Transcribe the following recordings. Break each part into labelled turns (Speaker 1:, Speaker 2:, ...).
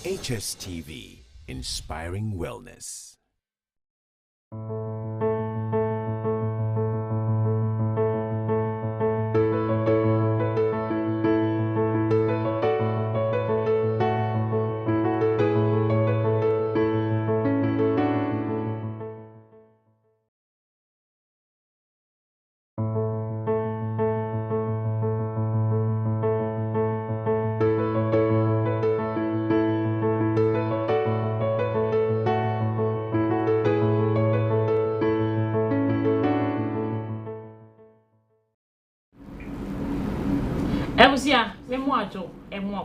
Speaker 1: Hstv, inspiring wellness.
Speaker 2: Ebusia, memoajo,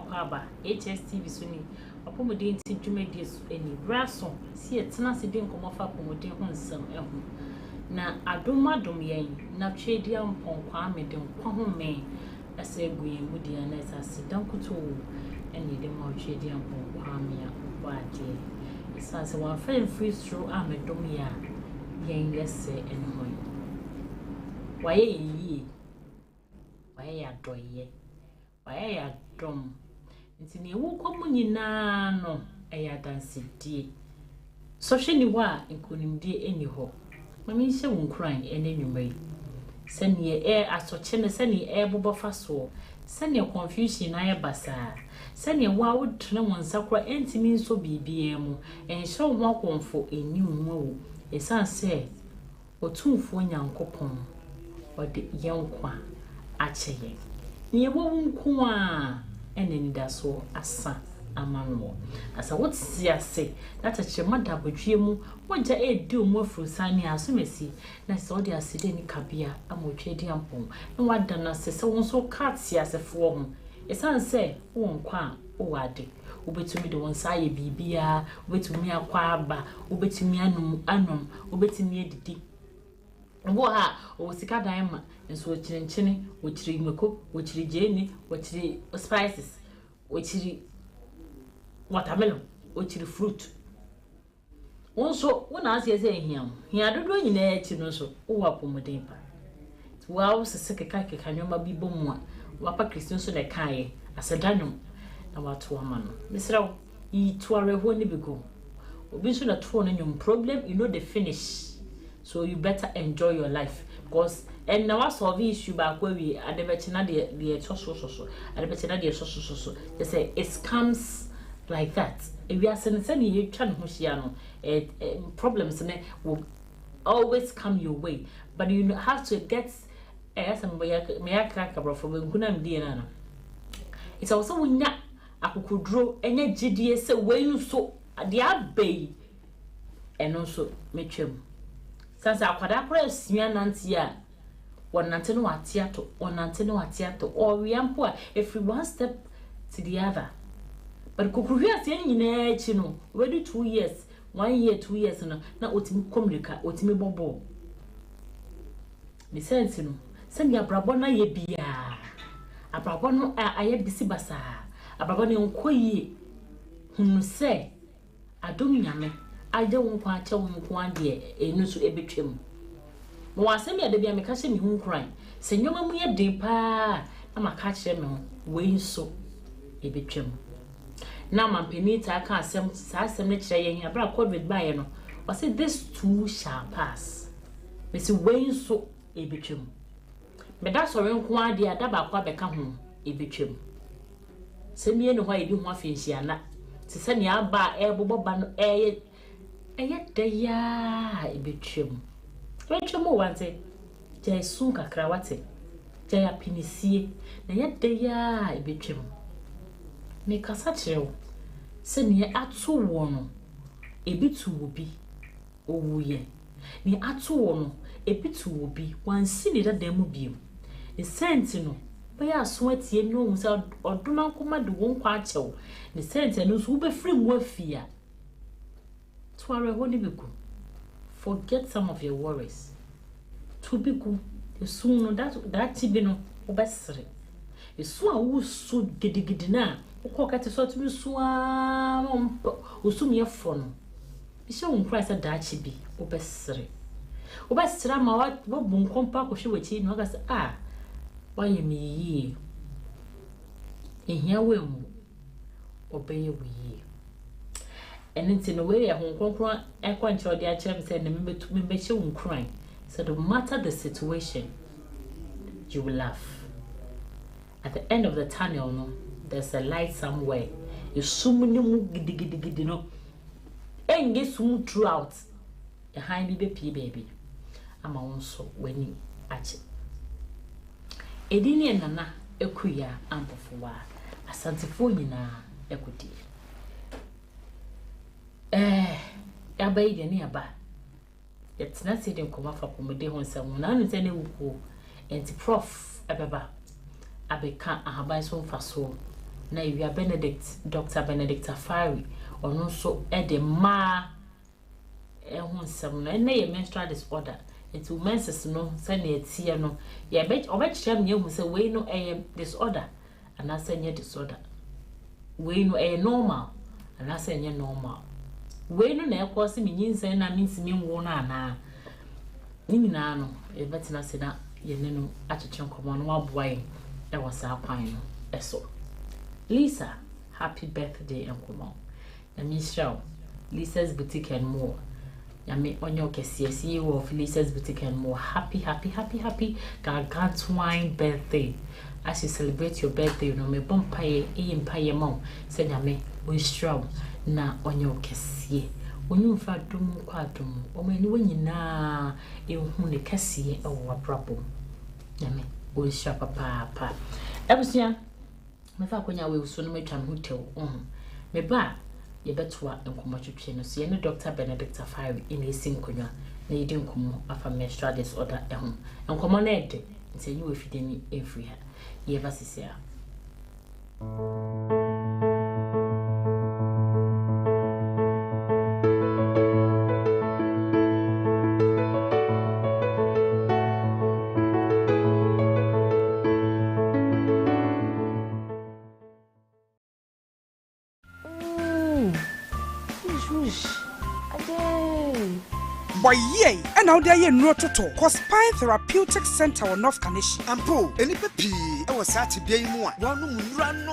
Speaker 2: kwaba, Hstv suni. Apomuden ti dwumadi so ani braso, si etena se den komofa apomuden ho nsam ehu. Na adomadom yen, na twedi ampon kwa ameden kwa ho me. Asa eguyen mudi ana esa sedan kuto eni de ma twedi ampon kwa me a waje. Esa se wan free through amedom ya yen yese enhoy. Waye yi. Waye ya doye. Waye ya dom nti ne wo komu nyina no eya dansedie so hwe ni wa nkonimdie eni ho mami hye wonkran ene nwumai sene asoche ne sene bobofa so sene confusion na ye basa sene wa wodrena wonsakra entimi nso bibia mu enhye wo akonfo eni wo esanse otumfo nyankopon ode yenkwa acheye ni ebo nko a eneni daso asa amanwo asa wotsi ase data chema dabodwe mu wonja edi omu afrusani asomesi na se odi asede ni kabia amotwe di ampon na wada na se wonso kati asefo ho esanse wonkwa owade ubetumi de wonsa ye bibia ubetumi akwa aba ubetumi anom ubetumi edidi wo ha o sika dan ma nso ochire ochire imeko ochire jeni ochire spices ochire watermelon ochire fruit wonso wona ase ese hia dodo nyina echi no so wo apomuden pa wo sese keka nyoma bi bomu a wapa Christian so de kae asedanum na watu amano misrawo yi tuare ho ni bego obi so na to no nyum problem you know the finish. So you better enjoy your life because and now solve issue back where we adebechina the so adebechina the so they say it comes like that if we are saying you try ho hia no problems will always come your way but you have to get some me akaka bro from nkuna mdie na it's also wunya akukudro enye gidie se we so de abei eno so metwem sansa akwada kora asua nanti a wonante no atiato or we ampo a if one step to the other but kokuhwe ase nyina echi no we do 2 years 1 year 2 years no na otimi communicate otimi bobo the sense no send ya brabo na ye bia abrabo no aye bisi basa abrabo ne nkoyi hunu se adom nyame aje wonkwa ache wonkwa de enu so ebetwem mo wasem ya de bia me ka hye me hu nkran se nyoma mu ye de pa na maka kire me we nso ebetwem na mampenita aka asem sa asem ne kire ye abra covid bae no wase this too shall pass me se we nso ebetwem me da so renkwa de adaba kwa beka ho ebetwem se mie no ho edi ho afenhia na se se ne aba eboboba no eye ya ebetwem wante jesu kakra wate jaya pinisie na ya ebetwem me kasa kirewo se ne ato wo no ebitu wo bi owuye ne ato wo no ebitu wo bi wansi ne dada mu biem ne senti no baya aso atie no mu se odoma nkoma de wo nkwa achew ne senti no so wo be free mu afia tuare ho ni bigu forget some of your worries to bigu esu no that tibi no obesre esu a wo su gidigidi na ukokate so tumi su a osum ye fo no bi se won kra se da chibi obesre ma wa bu nkompa ko hwe wachi no ga se wa ye mi yi ehia wemu obeye wi And no way a home concrete, I quite sure the HM said, me show crying. So no matter the situation, you will laugh. At the end of the tunnel, no, there's a light somewhere. You soon giddy, no, and get soon throughout. A high baby. I'm also winning at it. Edini nana ekuya ampofuwa asantefo nyina ekudi abai de ne aba yetna se de nkoma fa komode ho nsam na anu se ne wuko enti prof abeba abeka ahaban so mfaso na Ewia Benedict Dr. Benedict Afari ono so de ma ho nsam na ye menstrual disorder. It's women's no, send it here no. Yeah, bet or bet sham you say we no a disorder, and I send you disorder. We no a normal, and I send you normal. We no na cause me yin say na means me wona na. Ni na no, e bet na say na ye no achichen komo no aboy e was a kwan no. Eso. Lisa, happy birthday enkomo. Na me show Lisa's Boutique and More. Yami onyo kesiesi of Lisa's Boutique and More. Happy Gargantuan birthday. As you celebrate your birthday, you know me bompaye mpaye mom. Say yami we strong na onyo kesie. Onyo fa dum kwa dum. O me ni nyina e hu ne kesie e wo abrabo. Yami we strong papa. Ebusia me fa konya we so no metwa me hotel. Me ba ye betwa enkomo twetwe no so ye ne Dr. Benedict Afari in esim konwa na yedi enkomo afa menstrual disorder ehun enkomo na ede nse yi we fideni every ha ye vasisia
Speaker 3: Boy, yay! And now they are no toto. Cause Spine Therapeutic Center on North Kanishi.
Speaker 4: Ampo, any pepi, I was at to be more. One man.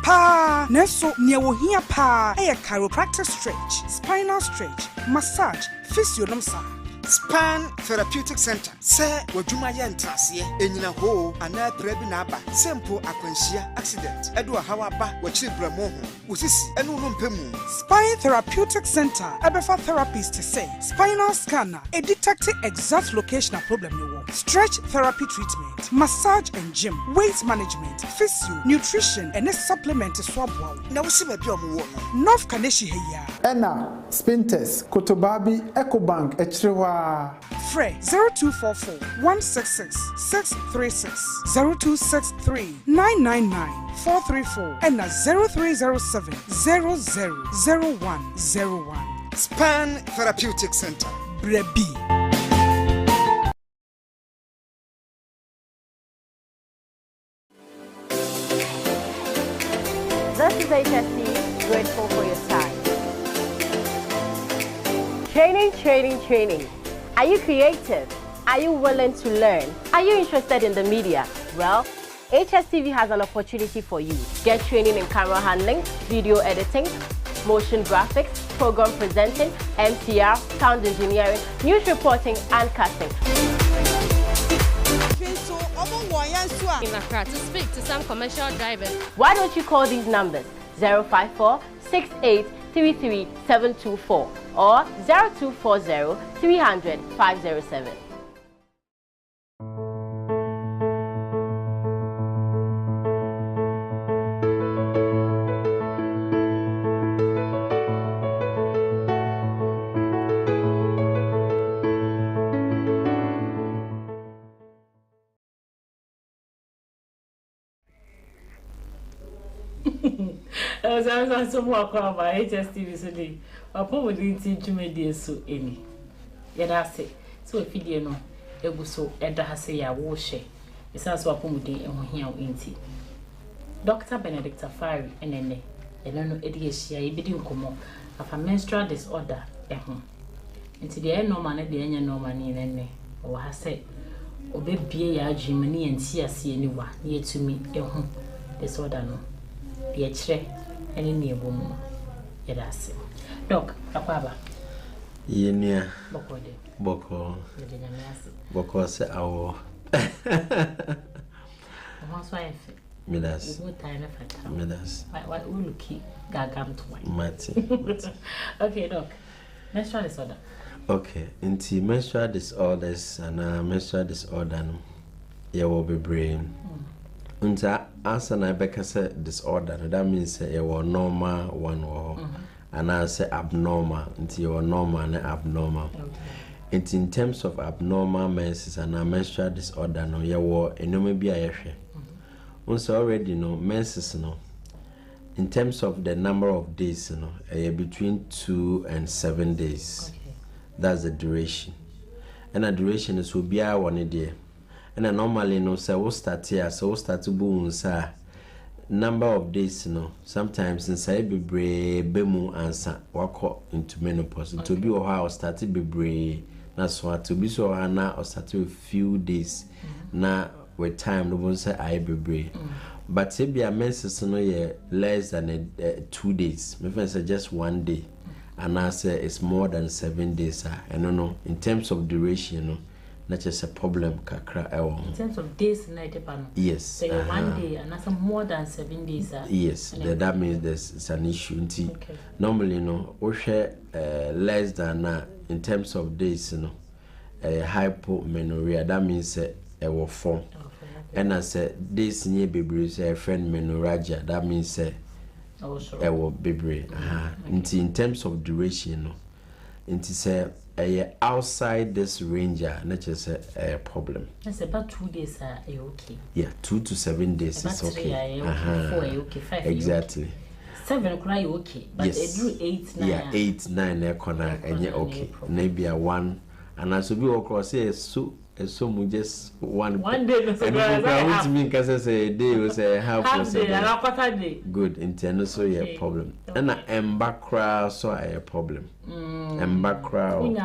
Speaker 3: Pa, Neso, near here pa, a chiropractic stretch, spinal stretch, massage, physiognomy.
Speaker 4: Spine Therapeutic Center. Say, what you my entrance here, and in a hole, and I prebinaba, simple aquantia accident. Edwa Hawaba, what children more, which is a no pemu.
Speaker 3: Spine Therapeutic Center, Abefa therapist to say, spinal scanner, a detecting exact location of problem you want. Stretch therapy treatment, massage and gym, weight management, physio, nutrition, and a supplement to swab wow.
Speaker 4: Now see my biom.
Speaker 3: North Kaneshi here.
Speaker 5: Enna, Spintes, Kotobabi, EcoBank, Echrewa.
Speaker 3: Frey 0244 166 636 0263 999 434 and 0307 000101.
Speaker 4: Spine Therapeutic Center.
Speaker 3: Brebi.
Speaker 6: This is Hstv, grateful for your time. Training. Are you creative? Are you willing to learn? Are you interested in the media? Well, Hstv has an opportunity for you. Get training in camera handling, video editing, motion graphics, program presenting, MCR, sound engineering, news reporting, and casting.
Speaker 7: In Accra to speak to some commercial drivers.
Speaker 6: Why don't you call these numbers 054 68 33 724 or 0240 300 507.
Speaker 2: I so more about Hstv today. Apomuden ti dwumadi so eni. Yeda se. So afidie no egu so eda ha se ya wo hye. Isa so apomuden eho hia o enti. Dr. Benedict Afari enene. Eno no edi ehia ebidi nkomo afa menstrual disorder eho. Enti de normal na de enya normal ni nene. O ha se obebie ya adwuma ni enti ase ani wa. Ni etumi eho disorder no. De kire ene ne ebom. Yes. Doc, Akwaba.
Speaker 8: Yenia.
Speaker 2: Bokode.
Speaker 8: Boko.
Speaker 2: Yedinyamiasi.
Speaker 8: Boko se awo. Midas. Midas.
Speaker 2: Why will you keep gagam to one?
Speaker 8: Mati.
Speaker 2: Okay, Doc. Menstrual disorder.
Speaker 8: Okay. Inti menstrual disorders and menstrual disorder no. Ya will be brain. Unta answer na beka say disorder. That means you were normal one or and I say abnormal. Until you were normal and abnormal.
Speaker 2: Okay.
Speaker 8: It's in terms of abnormal menses and menstrual disorder no you were enome bi ayehwe. Also already no menses no. In terms of the number of days no, between 2 and 7 days.
Speaker 2: Okay.
Speaker 8: That's the duration. And the duration is will be our 1 day. And normally no say we start here so we start to boom say number of days no sometimes inside bebre bemu answer wako into menopause to be or how start bebre na so to be so na or start a few days na with time no one say I bebre but say be a menses no ye less than 2 days me friend say just 1 day and I say it's more than 7 days and no in terms of duration no not just a problem kakra
Speaker 2: in terms of days night pan.
Speaker 8: Yes.
Speaker 2: So 1 day and that's more than 7 days.
Speaker 8: Yes, that means there's an issue.
Speaker 2: Okay.
Speaker 8: Normally no we share less than in terms of days no hypomenorrhea that means a form. And I said this near baby say friend menorrhagia that means a baby. In terms of duration no into say outside this range not just a problem.
Speaker 2: That's about 2 days are okay.
Speaker 8: Yeah, 2 to 7 days is okay.
Speaker 2: 4 okay, 5
Speaker 8: exactly.
Speaker 2: 7 cry okay, but
Speaker 8: yes.
Speaker 2: They do 8, 9.
Speaker 8: Yeah, 8, 9 corner and yeah okay. Maybe a 1 and I should be across here so just one
Speaker 2: day
Speaker 8: and I mean because say a day was a half
Speaker 2: day.
Speaker 8: Good intended so yeah problem. And I am background so I a problem. And background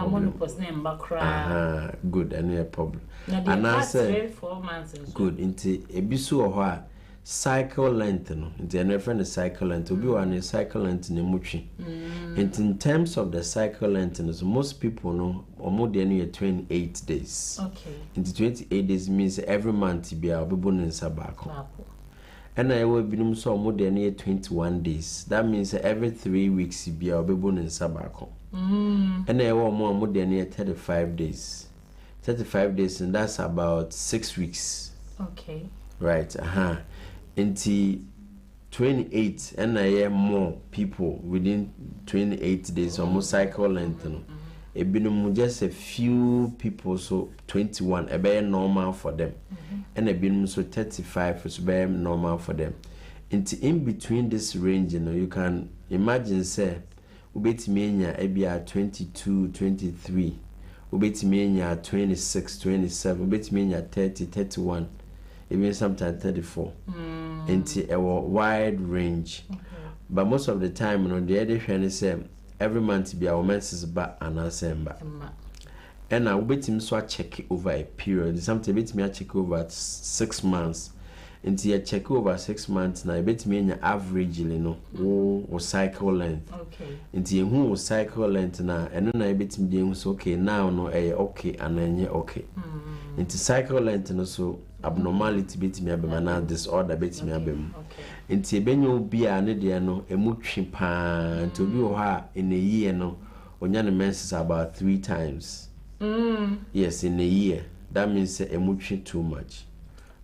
Speaker 8: good and a problem. And I say
Speaker 2: 4 months
Speaker 8: good into a bisu or cycle length no into a friend cycle length to be on a cycle length in muchi. And in terms of the cycle length most people know or more than 28 days.
Speaker 2: Okay.
Speaker 8: Into 28 days means every month be a born in sabako. And I will be so more than 21 days. That means every 3 weeks be a born in sabako. And I will more than 35 days. 35 days and that's about 6 weeks.
Speaker 2: Okay.
Speaker 8: Right. Into 28 and I hear more people within 28 days almost cycle length. It been just a few people so 21 a very normal for them. And it been so 35 is very normal for them. Into in between this range you can imagine say ubetimienya ebia 22 23 ubetimienya 26 27 ubetimienya 30 31 even sometimes 34 into a wide range. But most of the time the other thing say every month be our menses back and December and I will bet him so check it over a period something bet me check over 6 months until you check over 6 months now bet me in average or cycle length until who cycle length now and then I bet me okay now no okay and then okay into cycle length no so abnormality bet me abema disorder bet me abema into benyo bi a ne de no emutwe pa to bi ho a in a year no onya ne menses about 3 times. Yes, in a year. That means emutwe too much.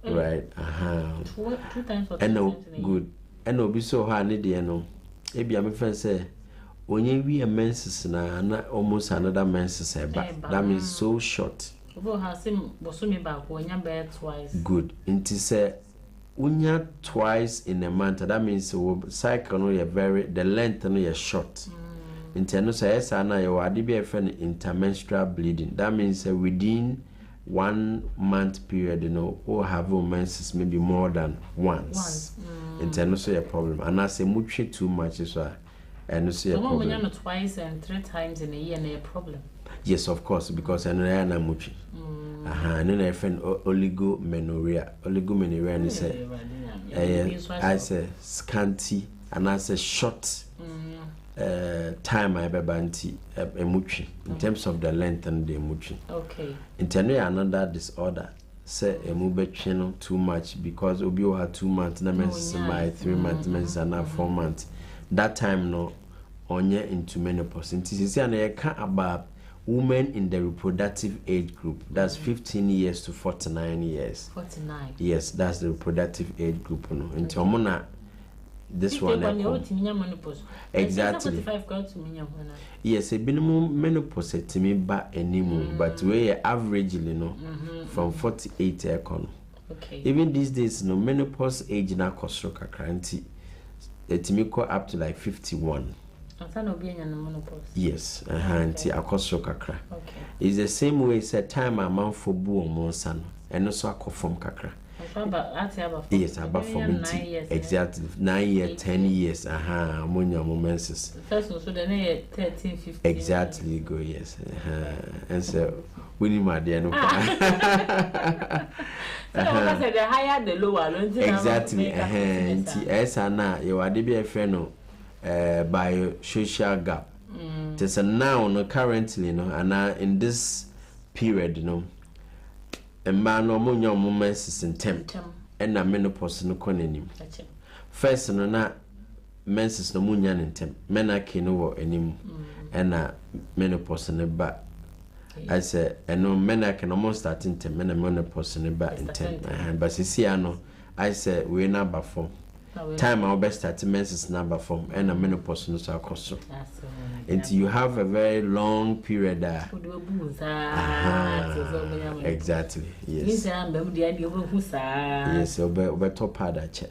Speaker 8: Right?
Speaker 2: 2 times or 3
Speaker 8: and no
Speaker 2: times
Speaker 8: good. And no be so ha ne de no. E bia me friend say onye wi a menses na almost another menses back. That means so short. Good. Into say unya twice in a month. That means cycle no the length no you short. Inteno say yes na you ade be a friend intermenstrual bleeding. That means within 1 month period or have menses maybe more than once. Inteno say a problem. And I say much too much so and say a problem.
Speaker 2: When you twice and 3 times in a year no a problem.
Speaker 8: Yes, of course, because I know na muchi. And then I find oligomenorrhea. Oligomenorrhea is I say scanty and I say short time I bebanti emuchi in terms of the length and the emuchi.
Speaker 2: Okay.
Speaker 8: Internally another disorder. Say emubetchi no too much because obi o had 2 months na menses my 3 months menses na 4 months. That time no onye into menopause. Inti say na yeka about women in the reproductive age group. That's 15 years to 49 years.
Speaker 2: 49.
Speaker 8: Yes, that's the reproductive age group no. Inti omona this one exactly. Yes, a minimum menopause to me ba anymore, but we averagely no from 48 ekon.
Speaker 2: Okay.
Speaker 8: Even these days, no menopause age na kosroka kranti. It me go up to like 51. Yes, anti akosroka kra.
Speaker 2: Okay.
Speaker 8: It's the same way say time amount for bu omonsa no, and also akofom kakra. Yes, about 9 years. Exactly. 9 years, 10 years. Ammonia momensis.
Speaker 2: First one, so then 13, 15.
Speaker 8: Exactly, go, yes. And so, we need my dear. No,
Speaker 2: so, the higher, the lower.
Speaker 8: Exactly. Yes, Anna, you are the be friend by social gap. There's a now, currently, no, and in this period, you know. A man or moon moments in temp and a menopause no conanim. First, no, not menses no moon in temp, men I can know any and a menopause in the back. I said, and no men I can almost start in temp and a menopause in the back in temp. But see, I know, I said, we're number 4. Time our best at menses number 4 and a menopause no so cost. Until you have a very long period there. Exactly. Yes. Yes, over top part that check.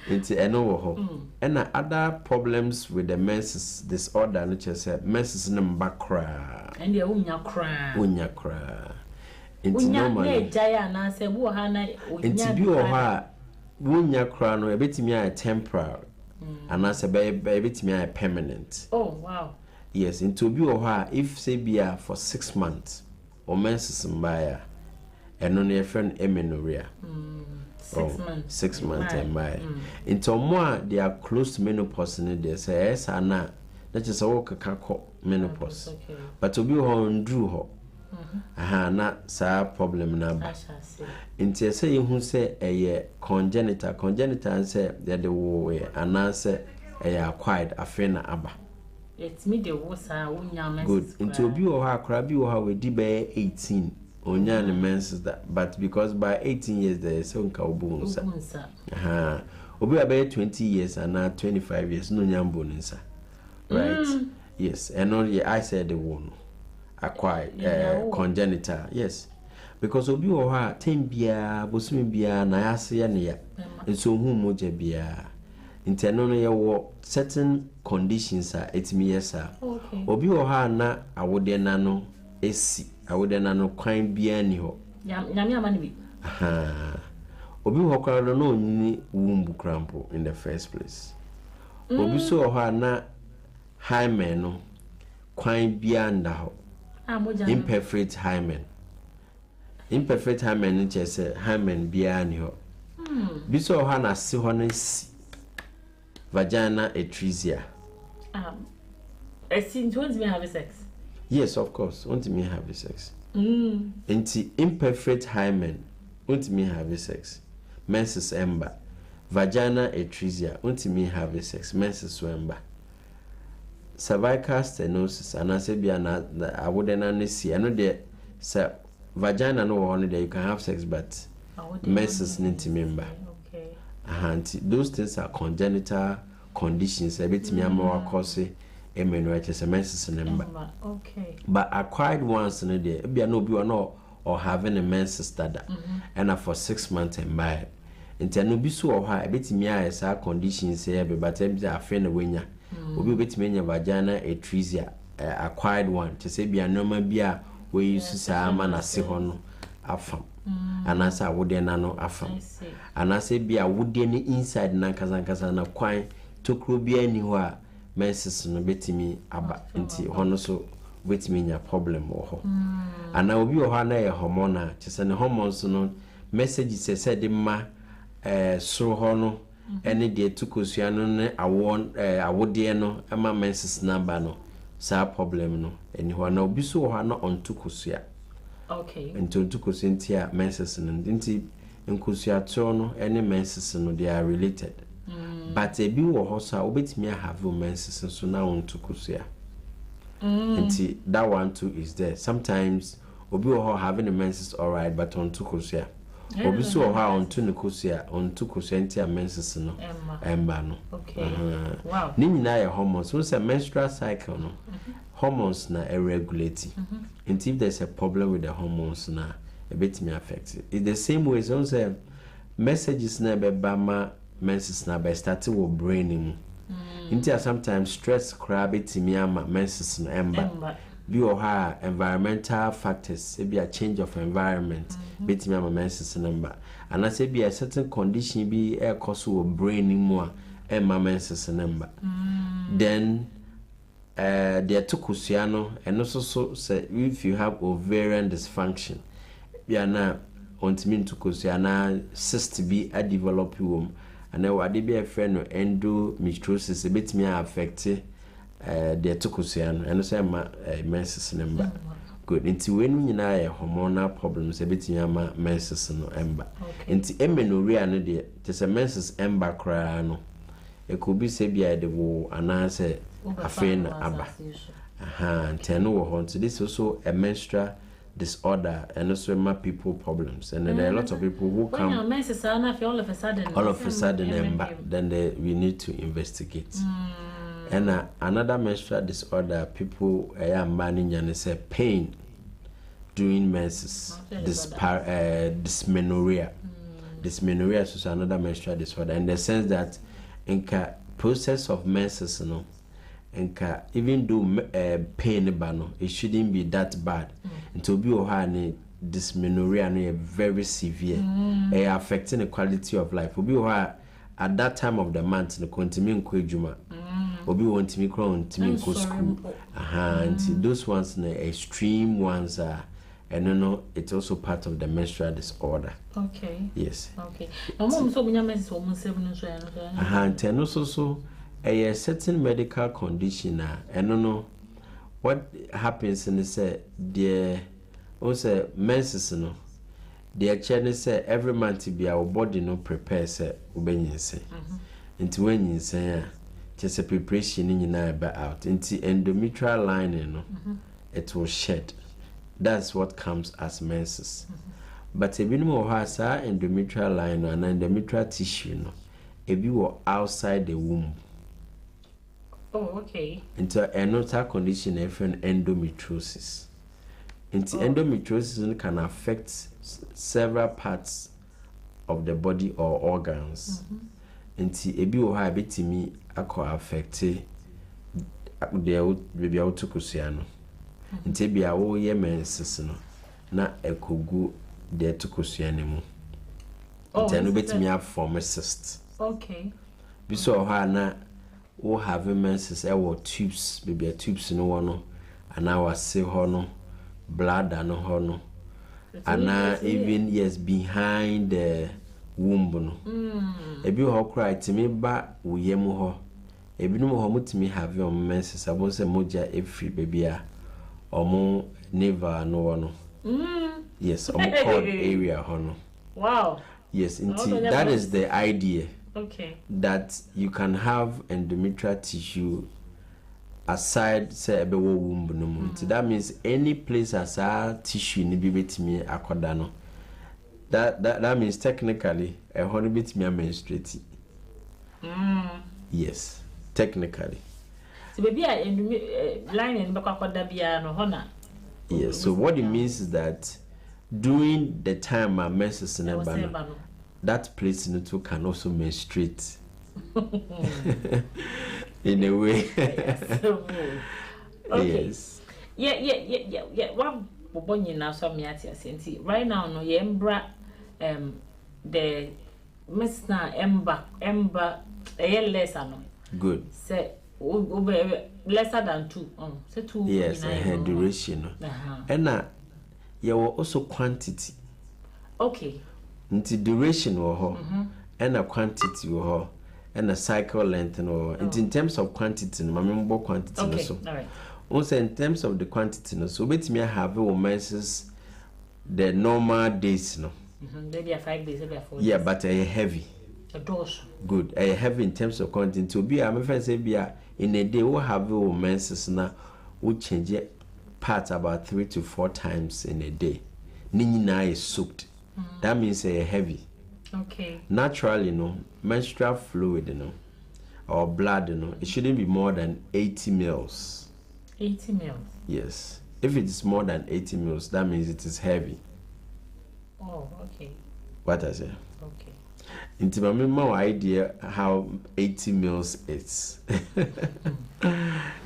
Speaker 8: It's and other problems with the menses disorder, which is menses number cry.
Speaker 2: And the unya
Speaker 8: cry. It's normally it's be or unya cry no a bit me a temporary. And as a baby to me permanent.
Speaker 2: Oh wow.
Speaker 8: Yes, into be or her if say be for 6 months or menses buyer and only a friend amenorrhea.
Speaker 2: 6 months.
Speaker 8: 6 months and buy. Into more they are close to menopause and they say yes and not just a walk a menopause. But to be on drew her. Not sa problem number. Inti say you say a congenital and say that the way and answer a acquired a friend abba.
Speaker 2: It's me the was
Speaker 8: good. Into be or her crabby or how we did by 18 on young menses that, but because by 18 years there is some cow bones. Obi about 20 years and now 25 years no young bones. Right? Yes, and only I said the one. Acquired congenital, yes, because obi o ha tem bia bosumi bia na yase ya ne ya nso hu moja bia inteno no ye wo certain conditions are etimi yesa obi o ha na awode na no esi awode na no kwan bia ni ho
Speaker 2: nyame amane bi
Speaker 8: obi ho kwa no onyini wumbu crampo in the first place obi so o ha na hymen no kwan bia nda ho imperfect hymen nche se hymen bia ni ho biso ho na se ho na si vagina atresia
Speaker 2: don't me have sex.
Speaker 8: Yes, of course, want me have sex. Inti imperfect hymen want me have sex. Menses ember vagina atresia want me have sex. Menses ember cervical stenosis and I say be I wouldn't see. I know the vagina no one there you can have sex, but menses need to remember.
Speaker 2: Okay.
Speaker 8: Those things are congenital conditions. A bit me more cause a menses number.
Speaker 2: Okay.
Speaker 8: But acquired ones in a day, be no be or having a menses study and for 6 months and by. Until no be so or high, a bit me as our conditions here, but I'm a friend of winner. Obi betime vagina atresia acquired one to say be a normal bia we use sa ma na se ho no afam anasa wode na no afam anasa bia wode ni inside na kasa na kwan tokro bia ni ho a menses no betimi aba nti ho no so betimi nya problem wo ho ana obi wo ha na ye hormone to say ne hormones no message say de ma soro ho no any de tukosua no ne awode no ama menses number no sa problem no eni ho na obi so ho na on tukosua.
Speaker 2: Okay.
Speaker 8: Into tukosua ntia menses no nti nkosua tro no any menses no they are related. But ebi wo ho so obetimi have menses so na on tukosua. Nti that one too is there. Sometimes obi wo ho having the menses all right but on tukosua. Obi so ho on tukosua ntia menses no emba no.
Speaker 2: Okay. Wow.
Speaker 8: Ni nyina ye hormones. So say menstrual cycle no. Hormones na irregulate. And if there's a problem with the hormones na a bit me affect it. It's the same way so say messages na be bama menses na be starting with brain. Intia sometimes stress crab betimi ama menses na emba. Bi o ha environmental factors, e be a change of environment betimi ama menses na emba. And I say be a certain condition be e cause wo brain mu a emma menses na emba. Then the tukusiano and also so say if you have ovarian dysfunction ya na ontimi tukusiana cyst be a develop womb and then what be a friend no endometriosis a bit me affect the tukusiano and so ma menses number good into when you na hormonal problems a bit ma menses no emba into amenorrhea no de just a menses emba cry no it could be say be the wo anase afrain aba nteno wo ho. So this is also a menstrual disorder and also ma people problems and there are a lot of people who come
Speaker 2: all of a sudden
Speaker 8: then we need to investigate. And another menstrual disorder people managing say pain during menses, dysmenorrhea. Dysmenorrhea is also another menstrual disorder in the sense that in the process of menses no enka even though pain bano it shouldn't be that bad until be ohane dysmenorrhea no very severe affecting the quality of life obi at that time of the month no kontimi nko adwuma obi wontimi kro wontimi nko school and those ones the extreme ones are and no it's also part of the menstrual disorder.
Speaker 2: Okay.
Speaker 8: Yes.
Speaker 2: Okay. Mom so munya menses wo mun so
Speaker 8: and so a certain medical condition and no what happens in the there also menses no the actually say every month be our body no prepare say ubenyin say into when you say just a preparation in your out into endometrial lining no it will shed. That's what comes as menses. But a bit more has endometrial line and endometrial tissue no if you were outside the womb.
Speaker 2: Oh, okay.
Speaker 8: Into another condition, endometriosis. Into endometriosis can affect several parts of the body or organs. Into ebi o ha betimi akọ affect the baby autokusiano. Into ebi a wo ye menses no na ekogu the autokusiano mu. Into no betimi form a cyst.
Speaker 2: Okay.
Speaker 8: Biso ha na wo have menses tubes baby tubes no one and our say hono bladder no hono and even yes behind the womb no ebi ho cry timi ba wo yem ho ebi no ho mutimi have on menses abo say moja every baby a omo never no one yes omo cord area hono. Wow. Yes, indeed. That is the idea.
Speaker 2: Okay.
Speaker 8: That you can have endometrial tissue aside say ebe wo womb no mu. That means any place as a tissue ni bi betimi akoda no. That means technically a honey betimi menstruate. Yes, technically.
Speaker 2: So baby line in akoda bia no hona.
Speaker 8: Yes, so what it means is that during the time my menses no that place in it can also menstruate in a way.
Speaker 2: Okay.
Speaker 8: Yes.
Speaker 2: Yeah. What bobonye na so me ati asenti. Right now no ye mbra the Mr. Ember lesser no.
Speaker 8: Good.
Speaker 2: Say lesser than 2. Say 2.
Speaker 8: Yes, duration. And there were also quantity.
Speaker 2: Okay.
Speaker 8: Nti duration wo ho and a quantity wo ho and a cycle length no. And in terms of quantity, no, remember quantity
Speaker 2: okay.
Speaker 8: no so.
Speaker 2: All right.
Speaker 8: Also in terms of the quantity no, so bet me have a menses the normal days no.
Speaker 2: Maybe 5 days, maybe 4 days.
Speaker 8: Yeah, but a heavy.
Speaker 2: A dose.
Speaker 8: Good. A heavy in terms of quantity. To be a friend say be in a day we have a menses now we change it parts about 3 to 4 times in a day. Nina is soaked. That means a heavy.
Speaker 2: Okay.
Speaker 8: Naturally, menstrual fluid, or blood, it shouldn't be more than 80 mils.
Speaker 2: 80 mils?
Speaker 8: Yes. If it is more than 80 mils, that means it is heavy.
Speaker 2: Oh, okay.
Speaker 8: What I say?
Speaker 2: Okay.
Speaker 8: Into my more idea how 80 mils is.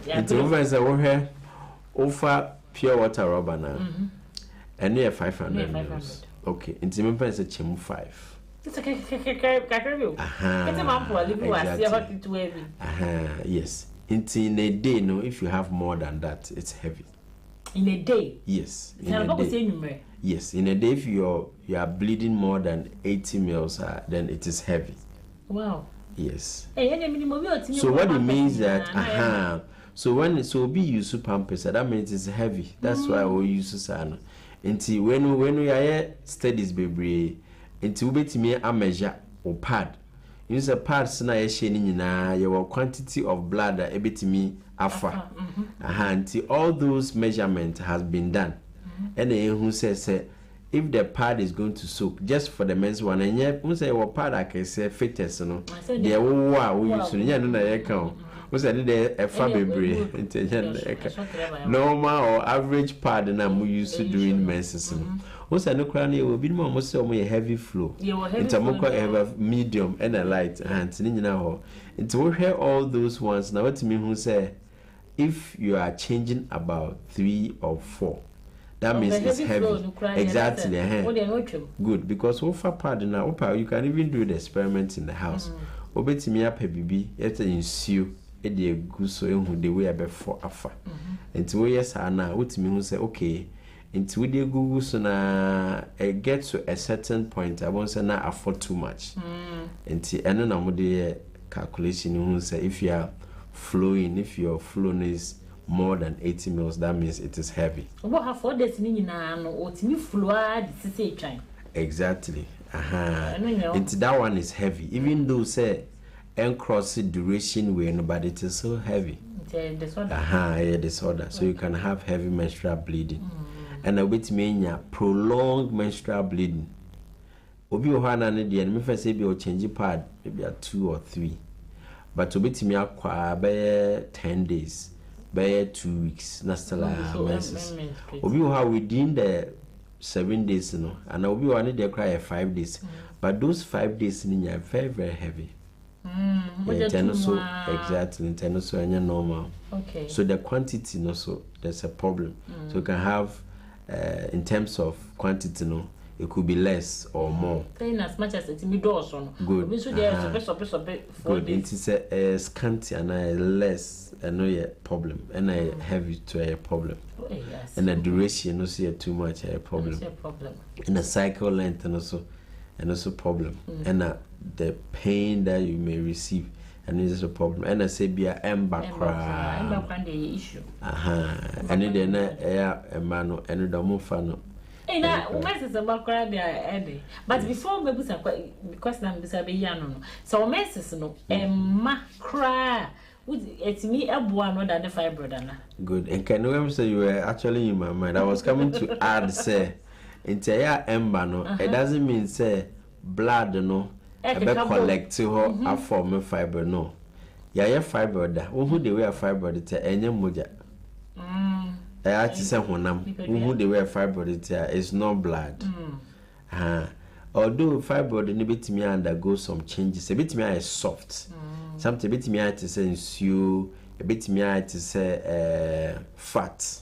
Speaker 8: Into over say we over pure water rubber now. And near 500 mils. Okay. Into my friend say chemu 5.
Speaker 2: It's okay.
Speaker 8: Yes. In a day, if you have more than that, it's heavy.
Speaker 2: In a day?
Speaker 8: Yes. In a day. Yes. In a day, if you are bleeding more than 80 mils, then it is heavy.
Speaker 2: Wow.
Speaker 8: Yes.
Speaker 2: So
Speaker 8: what it means that so when be use pampers, that means it's heavy. That's why we use sana. Until when we are studies baby, until we betimi a measure or pad. Use a pad na ye sheni na your quantity of blood that ebetimi afa. Until all those measurements has been done. And who says if the pad is going to soak just for the men's one, and yet who say what pad I can say fetus no. They we use na ye count. We said a fabric normal or average pad na we used to do in menses. We said no crown will be more a heavy flow. It's a medium and a light and it's we hear all those ones. Now what me who say if you are changing about 3 or 4, that means it's heavy. Exactly. Good, because over pad now you can even do the experiment in the house. Obetimi up baby yet ensue e go so ehu the way before afa. Nti we yes na wotimi hu say okay. Nti we dey go so na get to a certain point I won't say na afford too much. Nti eno na mo dey calculation hu say if you are flowing, if your flow is more than 80 mils, that means it is heavy.
Speaker 2: What have 4 days ni na no otimi flow the say twan.
Speaker 8: Exactly. Nti that one is heavy even though say and cross duration way, but it is so heavy. Yeah, disorder. So you can have heavy menstrual bleeding. And a bit mean prolonged menstrual bleeding. Obi ohana ne de me first say be o change pad maybe 2 or 3. But obi me akwa be 10 days, be 2 weeks, na still menses. Obi how within the 7 days no, and obi one dey cry 5 days. But those 5 days ni very very heavy. So exactly, internal so any normal. Okay. So the quantity no so there's a problem. So you can have in terms of quantity no, it could be less or more.
Speaker 2: Saying as much as it's middle on.
Speaker 8: Good. Good. It is a scanty and a less a problem and a heavy to a problem. Yes. And the duration no see too much a problem. And the cycle length and also problem. And the pain that you may receive and this is a problem. And I say be a embark
Speaker 2: issue.
Speaker 8: And then a man and the mufano.
Speaker 2: But before me because I'm no. So messes no cry. It's me a one than the fibroid.
Speaker 8: Good. And can you say you were actually in my mind? I was coming to add say into ya ember no. It doesn't mean say blood no. Ebe collect ho a form fiber no. Ya fiber da. Who the way fiber te enye moja. I to say honam. Who the way fiber te is no blood. Although fiber the bit me undergo some changes. A bit me is soft. Something bit me to say ensue, a bit me to say fat.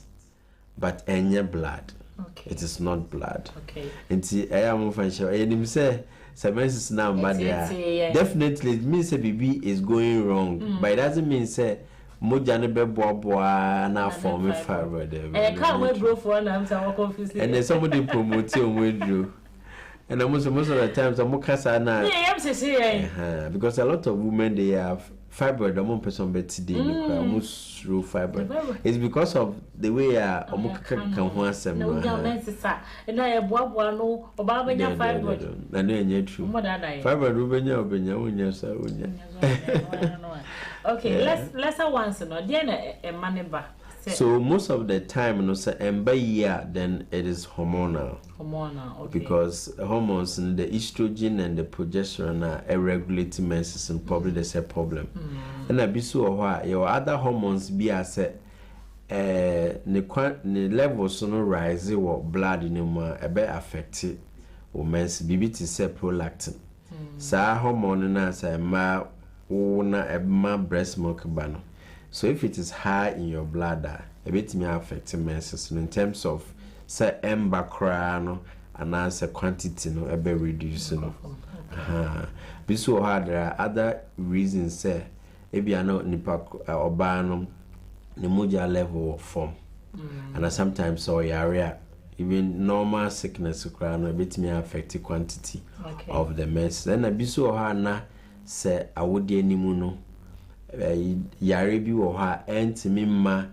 Speaker 8: But enye blood. Okay. It is not blood. Okay. Nti I am sure. And say semesters now bad there. Definitely it means a baby is going wrong. But it doesn't mean say moja ne be boa na form fiber there.
Speaker 2: Can't wait bro for now I'm so confused.
Speaker 8: And then somebody promote you with you. And most of the times, I'm Mukasana.
Speaker 2: Yeah,
Speaker 8: because a lot of women they have fibroid. I'm person better than almost through fibroid. It's because of the way Omuka can want some.
Speaker 2: No, and I have no Obama fibroid.
Speaker 8: I know you're true. Fibroid Rubenya.
Speaker 2: Okay, let's have once and again a money back.
Speaker 8: So most of the time, no say, and by year, then it is hormonal.
Speaker 2: Okay.
Speaker 8: Because hormones, the estrogen and the progesterone are regulating menses, and probably there's a problem. And I be so why your other hormones be as the levels no rise or blood in more a bit affected or men's BB to say prolactin. Sa hormone na say ma una a ma breast milk banner. So if it is high in your bladder, a bit may affect menses in terms of say ember crano and as a quantity no a be reduced no. Be so hard there are other reasons say maybe I know nipa obano the moja level of form. And sometimes so area even normal sickness crano a bit may affect the quantity of the menses. Then a be so hard na say I would no yare bi wo ha entimi ma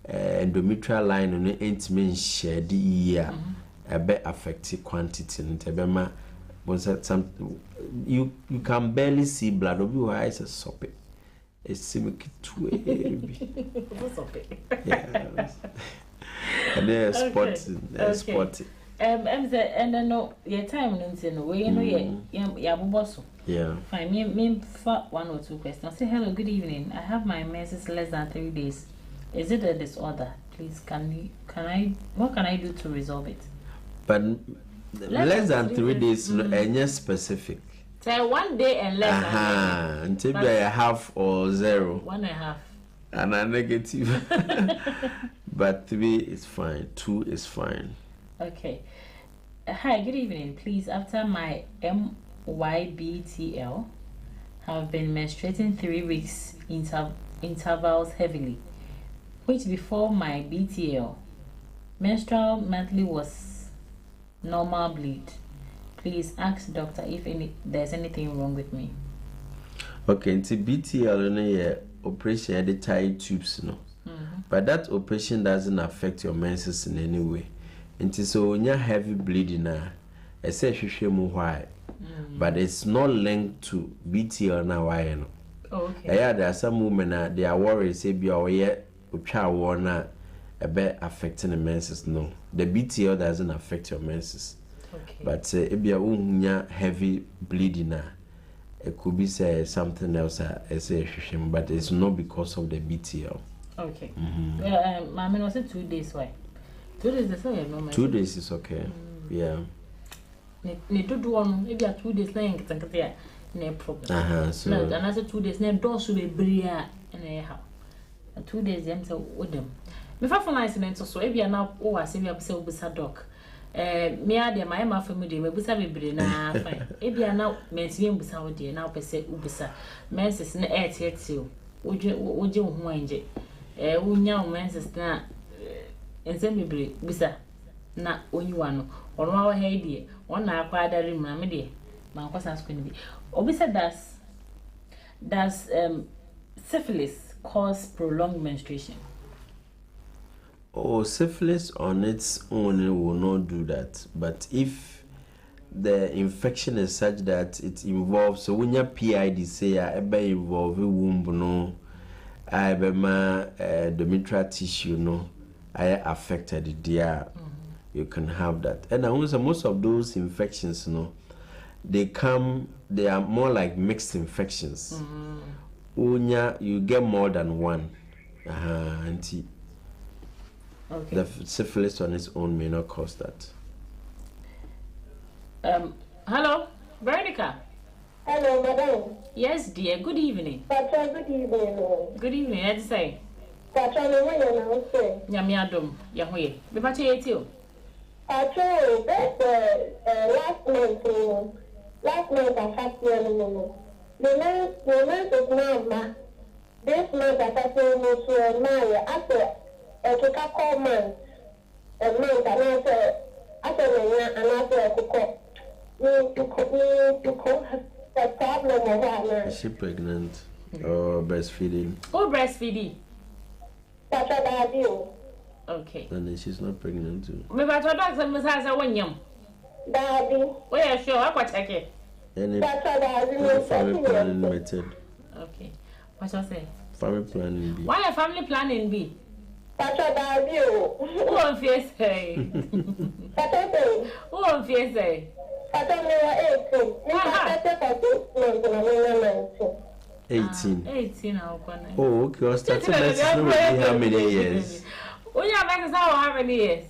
Speaker 8: endometrial line no entimi share the year ebe affect quantity ntebe ma some you can barely see blood obi wo is a sope esimiki tu yeah and spot
Speaker 2: and no your time no we know ya boboso.
Speaker 8: Yeah.
Speaker 2: Fine. Me for 1 or 2 questions. Say hello, good evening. I have my menses less than 3 days. Is it a disorder? Please, what can I do to resolve it?
Speaker 8: But less than 3 days, no, any specific.
Speaker 2: Say 1 day and less.
Speaker 8: Until you are half or 0.
Speaker 2: 1.5.
Speaker 8: And a negative. But 3 is fine. 2 is fine.
Speaker 2: Okay. Hi, good evening. Please, after my YBTL have been menstruating 3 weeks intervals heavily, which before my BTL menstrual monthly was normal bleed. Please ask doctor if there's anything wrong with me. Okay,
Speaker 8: into BTL no operation at the tie tubes no. But that operation doesn't affect your menses in any way. Into so when you heavy bleeding why. But it's not linked to BTL now. Why no?
Speaker 2: Okay.
Speaker 8: Yeah, there are some women they are worried. Say be aware, a bit affecting the menses. No, the BTL doesn't affect your menses.
Speaker 2: Okay.
Speaker 8: But if you have heavy bleeding, it could be say something else. But it's not because of the BTL.
Speaker 2: Okay. I mean, was it 2 days? Why? 2 days is okay.
Speaker 8: 2 days is okay. Yeah.
Speaker 2: Ne do one maybe 2 days na nketenkete no problem.
Speaker 8: So
Speaker 2: no, and as 2 days na dosu be bria na ha. 2 days dem say wodem. Me fa for nice na so e bia na o wa se bia se obusa doc. Me ade my ma fa mu de me busa bebre na fine. E bia na mentie busa wo de na o pese obusa. Menses na etete o. Oje ho anje. Wonya menses na ense bebre busa na onyiwa no. Ono wa ha die. One na akwa room na me de man kwasa skuni bi obi said does syphilis cause prolonged menstruation?
Speaker 8: Syphilis on its own will not do that, but if the infection is such that it involves so when your PID say ebe involve womb no ebe ma endometrial tissue no I affected there. You can have that. And also most of those infections, they are more like mixed infections. You get more than one. Okay. The syphilis on its own may not cause that.
Speaker 2: Hello, Veronica.
Speaker 9: Hello, madam.
Speaker 2: Yes, dear. Good evening.
Speaker 9: Patra, good evening.
Speaker 2: Good evening. Let's say.
Speaker 9: Patra, no one else say.
Speaker 2: Yamiadum, Yahoye. The Pacha Yetio.
Speaker 9: Patra, that's last month I had no. The month is now, this month I had to marry after a couple months. A month and after a cook. The problem of that.
Speaker 8: Is she pregnant or breastfeeding?
Speaker 2: Oh, breastfeeding.
Speaker 9: That's what I do.
Speaker 2: Okay.
Speaker 8: And then she's not pregnant too.
Speaker 2: Maybe I told her Mrs. Awanyam.
Speaker 9: Daddy.
Speaker 2: Oh, yeah, sure. I quite check it.
Speaker 8: Any
Speaker 9: That's what I do.
Speaker 8: family planning method?
Speaker 2: Okay. What shall I say?
Speaker 8: Family planning B.
Speaker 2: Why a family planning B?
Speaker 9: That's what I do.
Speaker 2: Who on fear say?
Speaker 9: That's what I do.
Speaker 2: Who on fear say?
Speaker 9: I don't know
Speaker 8: 18.
Speaker 2: 18.
Speaker 8: Oh, okay. I started medicine with how many years?
Speaker 2: Oh, yeah, medicine how many years?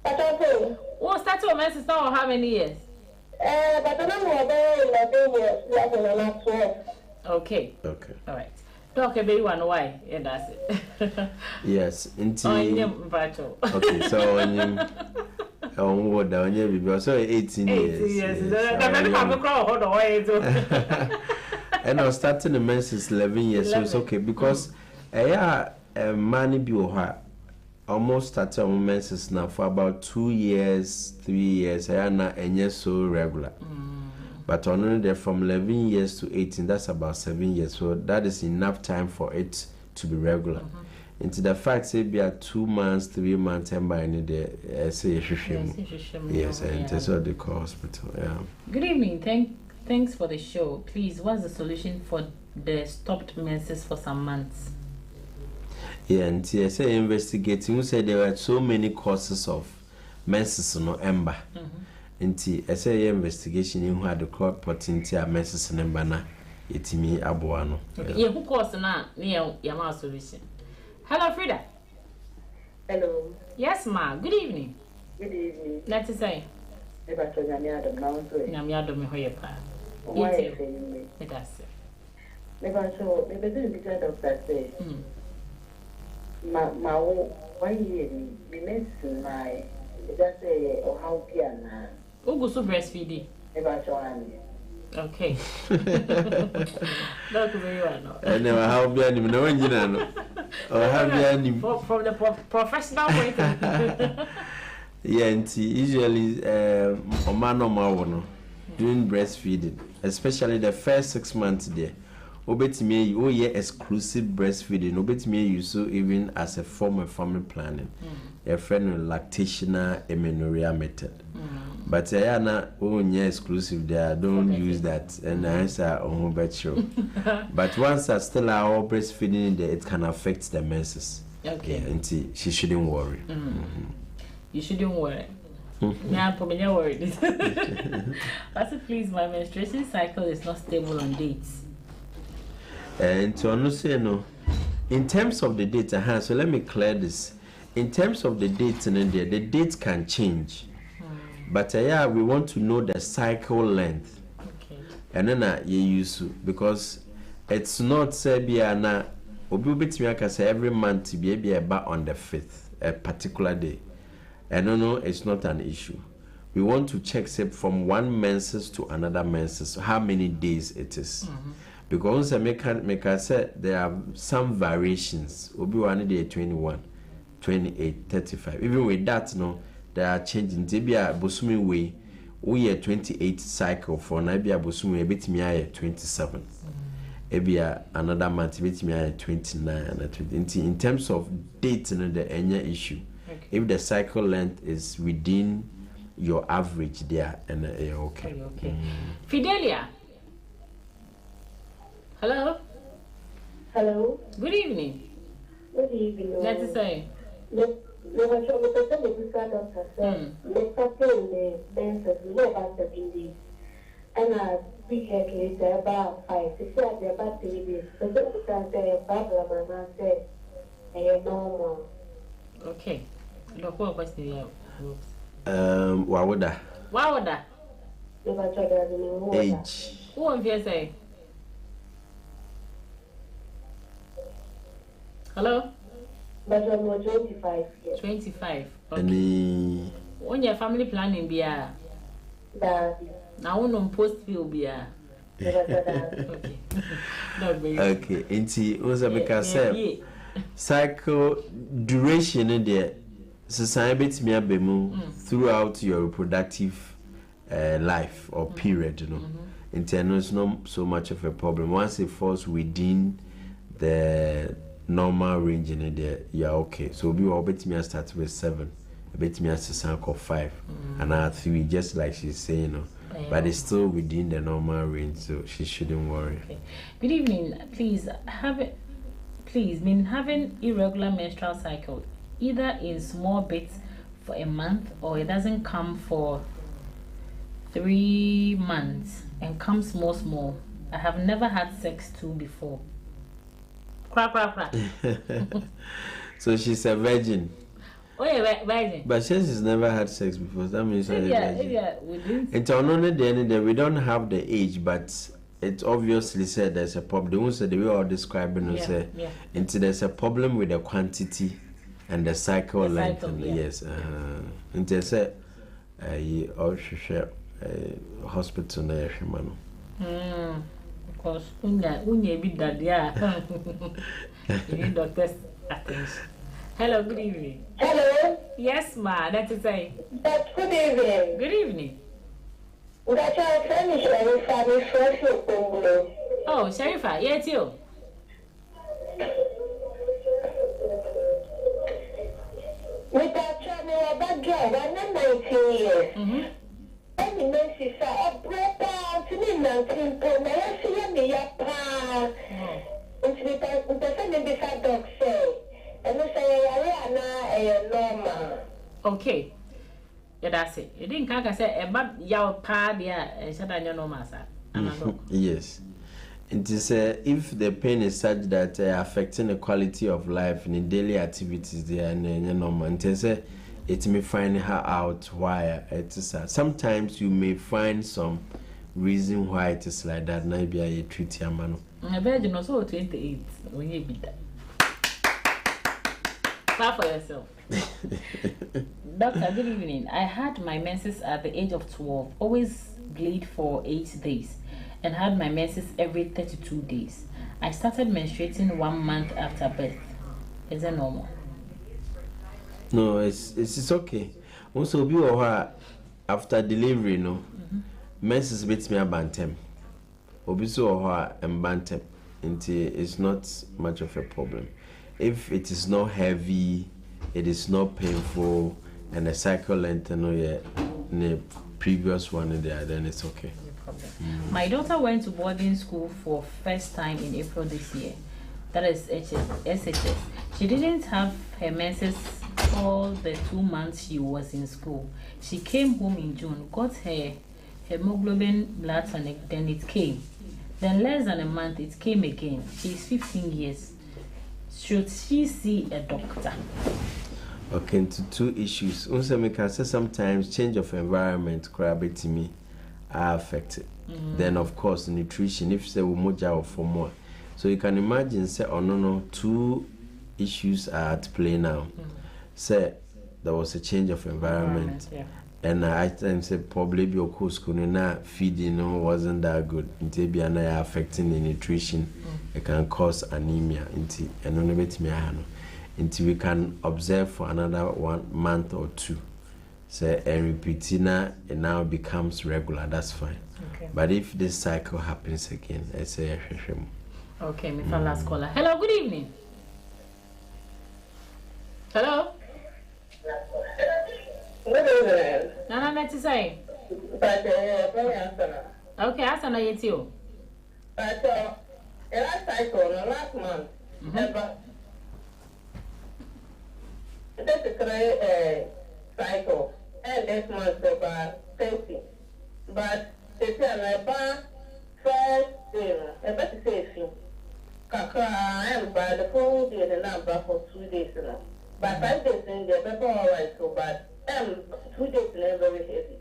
Speaker 9: That's what I do.
Speaker 2: Oh, start to medicine how many years?
Speaker 9: But I don't know about 11 years.
Speaker 2: Okay.
Speaker 8: Okay.
Speaker 2: All right. Talk about one why? Yeah, that's it.
Speaker 8: Yes.
Speaker 2: Okay,
Speaker 8: so on what down here because so 18 years.
Speaker 2: 18 years.
Speaker 8: And I was starting the menses 11 years, so it's okay because money be almost started on menses now for about 2 years, 3 years. I am not so regular. But only there from 11 years to 18, that's about 7 years. So that is enough time for it to be regular. Into the fact, say, be 2 months, 3 months, and by any day, say, yes, and that's what they call hospital. Yeah.
Speaker 2: Good evening. Thanks for the show. Please, what's the solution for the stopped menses for some months?
Speaker 8: Yeah, and say investigating, who said there were so many causes of menses, no ember. Nti ese investigation in who had the clot pot into a menses number na yetimi aboa no.
Speaker 2: Ye who cause na near your solution. Hello, Frida.
Speaker 9: Hello.
Speaker 2: Yes, ma. Good evening.
Speaker 9: Good evening.
Speaker 2: Let's say.
Speaker 9: If I told Yamiado now,
Speaker 2: Yamiado me hoye pa.
Speaker 9: Why are you saying me?
Speaker 2: That's it.
Speaker 9: If I saw, maybe the doctor say, my 1 year, me medicine, my, just say, or how piano.
Speaker 2: Who go so breastfeeding?
Speaker 9: If I saw
Speaker 2: okay. That's very well.
Speaker 8: I never have been no one, you know. Or have been
Speaker 2: from the professional point of view.
Speaker 8: Yeah, and usually, a man or more doing breastfeeding, especially the first 6 months there. Obet me, oh, yeah, exclusive breastfeeding. Obet me, you so even as a form of family planning, a friend of lactational amenorrhea method. But I am not only exclusive there. Don't use that, and I answer on bet show. But once I still are breastfeeding there, it can affect the menses.
Speaker 2: Okay.
Speaker 8: Yeah, and she shouldn't worry.
Speaker 2: You shouldn't worry. Yeah, I'm worried. I said, please, my menstruation cycle is not stable on dates.
Speaker 8: And to understand, no, in terms of the date, so let me clear this. In terms of the dates, the dates can change. But yeah, we want to know the cycle length.
Speaker 2: Okay.
Speaker 8: And then you use because it's not say be na say every month to be about on the 5th, a particular day. And no, it's not an issue. We want to check say from one menses to another menses how many days it is. Because make say there are some variations. Obi one day 21, 28, 35. Even with that, no. They are changing. Tibia Bosumi way, we 28 cycle for Nabia Bosumi, a bit me 27. Ebia another month, bit me 29 and 20. In terms of dates, the any issue. Okay. If the cycle length is within your average there, and okay.
Speaker 2: Okay. Fidelia. Hello.
Speaker 9: Hello.
Speaker 2: Good evening.
Speaker 9: Good evening.
Speaker 2: Let's say.
Speaker 9: No, I'm sure because the doctor said, let's talk in the dancers, no about 7 days. And I speak later about 5. She said about 3 days. The doctor said, Barbara, Mama said, normal.
Speaker 2: Okay. Look, what question you
Speaker 8: have? Wawoda. Age.
Speaker 2: Who on here say? Hello?
Speaker 9: But I'm 25 years.
Speaker 2: 25.
Speaker 8: Okay. Any...
Speaker 2: When your family planning be a... Now on post will be a... Okay.
Speaker 8: Okay. Inti unza make say cycle duration in there society me abemu throughout your reproductive life or period, Internal is not so much of a problem. Once it falls within the normal range in there, you're okay. So we will bet me start with 7, bet me as a 5, and 3, just like she's saying, but it's still within the normal range, so she shouldn't worry.
Speaker 2: Okay. Good evening. Please having irregular menstrual cycle, either in small bits for a month or it doesn't come for 3 months and comes small. I have never had sex too before. Crack.
Speaker 8: So she's a virgin.
Speaker 2: Oh yeah, virgin.
Speaker 8: But she's never had sex before. That means she's a virgin.
Speaker 2: Yeah, we didn't.
Speaker 8: It's only the we don't have the age, but it's obviously said there's a problem. The ones that we are describing say, until there's a problem with the quantity and the cycle length. Yes. Until say, hospital na man.
Speaker 2: Of course, unya be that yeah. You need doctor's attention. Hello, good evening.
Speaker 9: Hello.
Speaker 2: Yes, ma. That is a.
Speaker 9: But good evening.
Speaker 2: Good evening.
Speaker 9: That's our friend is Sharifa.
Speaker 2: Oh, Sharifa, yes, you.
Speaker 9: With that channel about girl, I'm 19 years. And the man she said, "I brought out to me 19 pounds. I see me up. It's the same beside dog say, and I say, normal."
Speaker 2: Okay. Yeah, that's it. You didn't can't say about your pad, yeah, said I know master.
Speaker 8: Yes. It is if the pain is such that affecting the quality of life in the daily activities there and normal. And it may find her out why it is. Sometimes you may find some reason why it is like that. Maybe I treat your man.
Speaker 2: I bet you know so 28 when you beat that. Clap for yourself. Doctor, good evening. I had my menses at the age of 12. Always bleed for 8 days. And had my menses every 32 days. I started menstruating 1 month after birth. Is that normal?
Speaker 8: No, it's okay. Also, be after delivery, no. Menses beats me a bantam. Obiso or and bantam. It's not much of a problem. If it is not heavy, it is not painful, and the cycle length, the previous one there, then it's okay.
Speaker 2: My daughter went to boarding school for first time in April this year. That is SHS. She didn't have her menses all the 2 months she was in school. She came home in June, got her hemoglobin blood tonic, then it came. Then less than a month, it came again. She's 15 years. Should she see a doctor?
Speaker 8: Okay, into 2 issues. Also, we can say sometimes change of environment, me are affected. Then, of course, nutrition, if say we moja or for more. So you can imagine, say, 2 issues are at play now. Say, there was a change of environment. And I think say probably your school feeding wasn't that good. Maybe affecting the nutrition. It can cause anemia. Until we can observe for another 1 month or 2. Say and repeating it now becomes regular. That's fine. Okay. But if this cycle happens again, I say
Speaker 2: okay, my last caller. Hello, good evening. Hello.
Speaker 9: Good evening.
Speaker 2: Nana, what to say?
Speaker 9: But
Speaker 2: okay, I saw you too.
Speaker 9: But last cycle, last month, that's cycle, and this month about 30. But it's about 5 days. I better say, Kaka, I am by the 4 days and number for 2 days now. But 5 days in the paper, all right, so but 2 days is very heavy.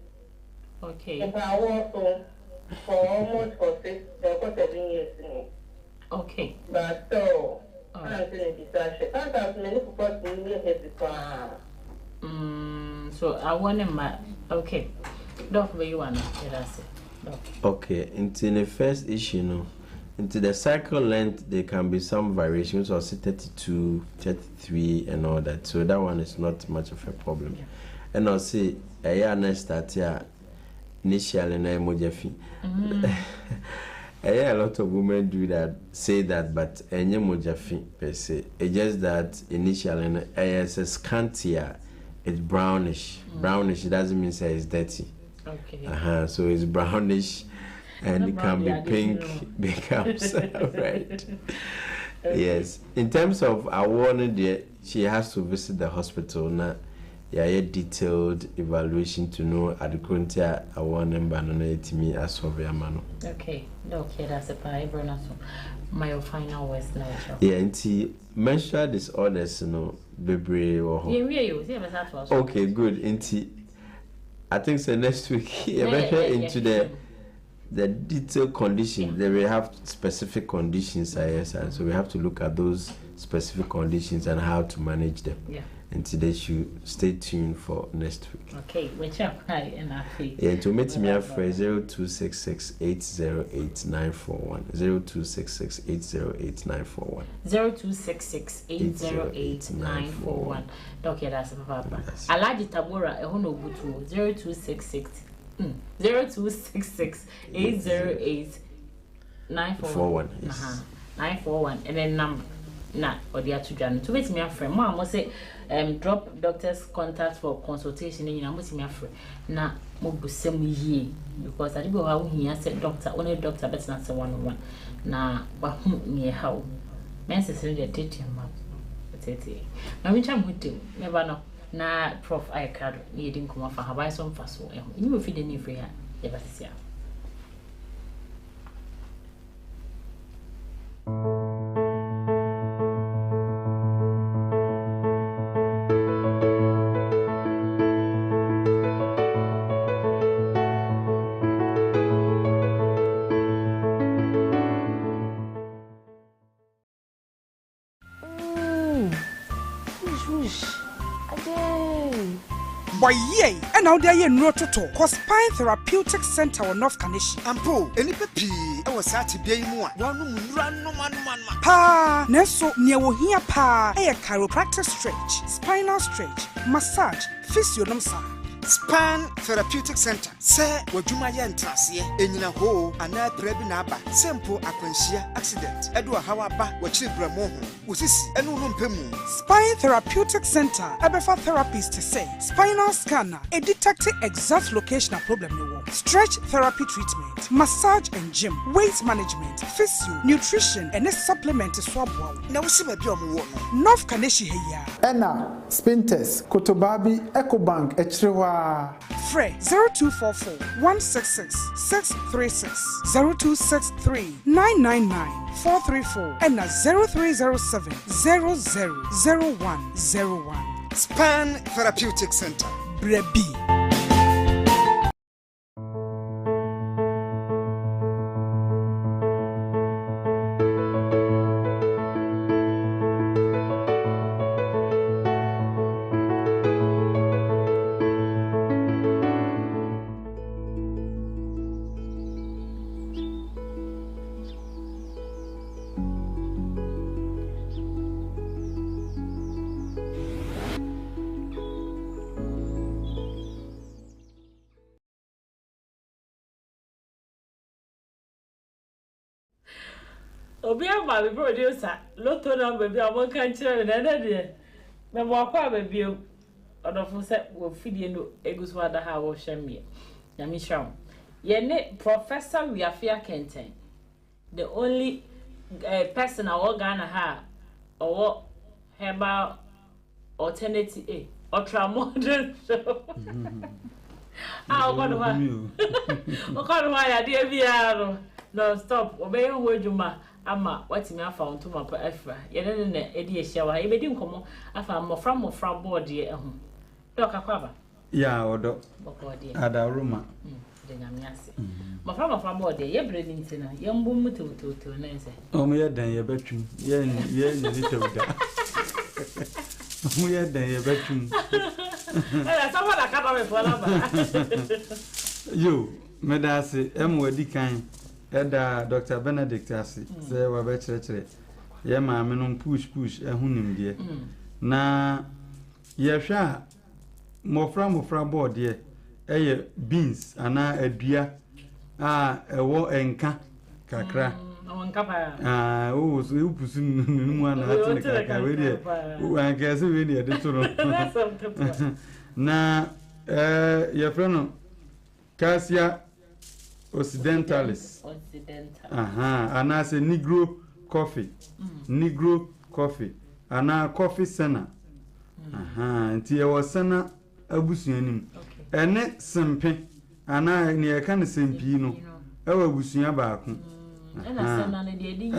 Speaker 2: Okay.
Speaker 9: If I work for almost for 7 years.
Speaker 2: Okay.
Speaker 9: But so, I'm saying this, I can't many people really heavy.
Speaker 2: So I want my okay. Doctor, you want that's it.
Speaker 8: Okay, into the first issue, into the cycle length, there can be some variations, or 32, 33, and all that. So that one is not much of a problem. And I'll say a year next start here, initially na emojafi. A lot of women do that, say that, but enye mojafi per se. It's just that initially it's scantier, it's brownish. Brownish doesn't mean say it's dirty.
Speaker 2: Okay.
Speaker 8: So it's brownish, and it can be pink, becomes red. Yes. In terms of award, she has to visit the hospital now. Yeah, detailed evaluation to know adequate award number no to me as of mano.
Speaker 2: Okay, that's a fiber. My final words now.
Speaker 8: Yeah, and menstrual disorders, baby or okay, good. And I think so next week into the detailed conditions. They will have specific conditions, and so we have to look at those specific conditions and how to manage them.
Speaker 2: Yeah.
Speaker 8: And today should stay tuned for next week.
Speaker 2: Okay, which are high and I feel.
Speaker 8: Yeah, to meet me at 0266 808 941. 0266 808 941.
Speaker 2: 0266 808 941. Okay, that's a papa. I like the Tabora, a hono butu 0266 0266 808 941. 941 and then number. Nah, or the other Jan. To meet me a friend, Mom must say, drop doctor's contact for consultation and you must me a friend. Nah, Mobu same ye because I didn't how he said doctor, only doctor, but not 101. Nah, but me how. Necessarily a date him up. Now, which I'm with you, never know. Nah, Prof. I card needing come off a have I some fast one. You will feed the new free. Ever see.
Speaker 3: Boye, and now they are no toto. Spine Therapeutic Center or North Kanishi.
Speaker 4: Ampo, any pepi, I was at to be more. Run,
Speaker 3: Pa, Neso, near here, pa, a chiropractic stretch, spinal stretch, massage, physiognomy.
Speaker 4: Span Therapeutic Center. Say, what you may entrance in a hole and I prebinaba. Simple aquantia accident. Edwa Hawaba, what children more. Was this a no pemu?
Speaker 3: Spine Therapeutic Center, Abefa therapist to say, spinal scanner, a detected exact locational problem you want. Stretch therapy treatment, massage and gym, weight management, physio, nutrition, and a supplement to swab wow.
Speaker 4: Now see my biom.
Speaker 3: North Kaneshi here.
Speaker 5: Enna, Spintes, Kotobabi, EcoBank, Echrewa.
Speaker 3: Frey 0244 166 636 0263 999 434 and 0307 000101.
Speaker 4: Span Therapeutic Center.
Speaker 3: Brebi.
Speaker 2: Obi ama be producer lotto number bi amon kan kire na na de me mo akwa ba bi odofo se wo fidie no egusu ada ha wo hwemie na mi hwam ye ne Professor Wiafia Kenten, the only person awo Ghana ha owo herbal alternative ultramodern show. Ah, okonu ya de biaro no stop obey ho adwuma ama watimi afa onto mapa afra ye ne edi ehia wa ye bedi nkomo afa mofra board ye ehu do kakwaba
Speaker 10: ya odo adaruma
Speaker 2: de nyamiase mofra board ye bre ni ntina ye mbo mutututu na nse
Speaker 10: o me ye dan ye batwum ye ni tewda o me ye dan ye batwum
Speaker 2: so wala ka ba me fola ba
Speaker 10: yo medase wadi kan Eda Dr. Benedict asi say wa be kire ye ma me no push ehunnim de na ye hwa mofra board ye beans ana adua ewo enka kakra so you pusu nunu ana ati kakra we de anka se we de to no na your friend Cassia occidentalis ana se negro coffee ana coffee sena nti e wo sena abusuanim ene sempe ana ne e kan sempi no e wa abusua baako ena sena ne de edi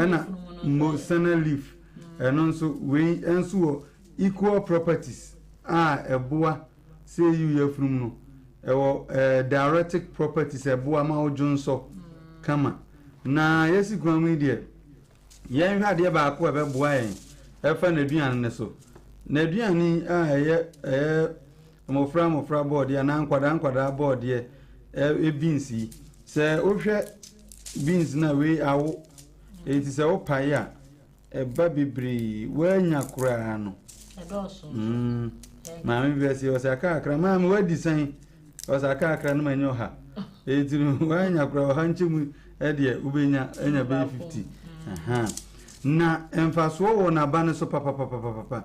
Speaker 10: mo sena leaf eno nso we enso equal properties eboa say you yafrum no e wo diuretic properties eboa ma ojonso kama na yesi kwamu de yen hwa de baako e be boa yen e fa na duan ne so na duani mofra board ya na nkwada board ye beans yi se ohwe beans na we awo eti se opai a eba bibiri wanya kura no
Speaker 2: edoso
Speaker 10: maami besi osaka akra maami wadi san osaka akra no manyo ha eti wanya kura hanchemu de ubenya enya be 50 na emfaso wo na ba ne so papa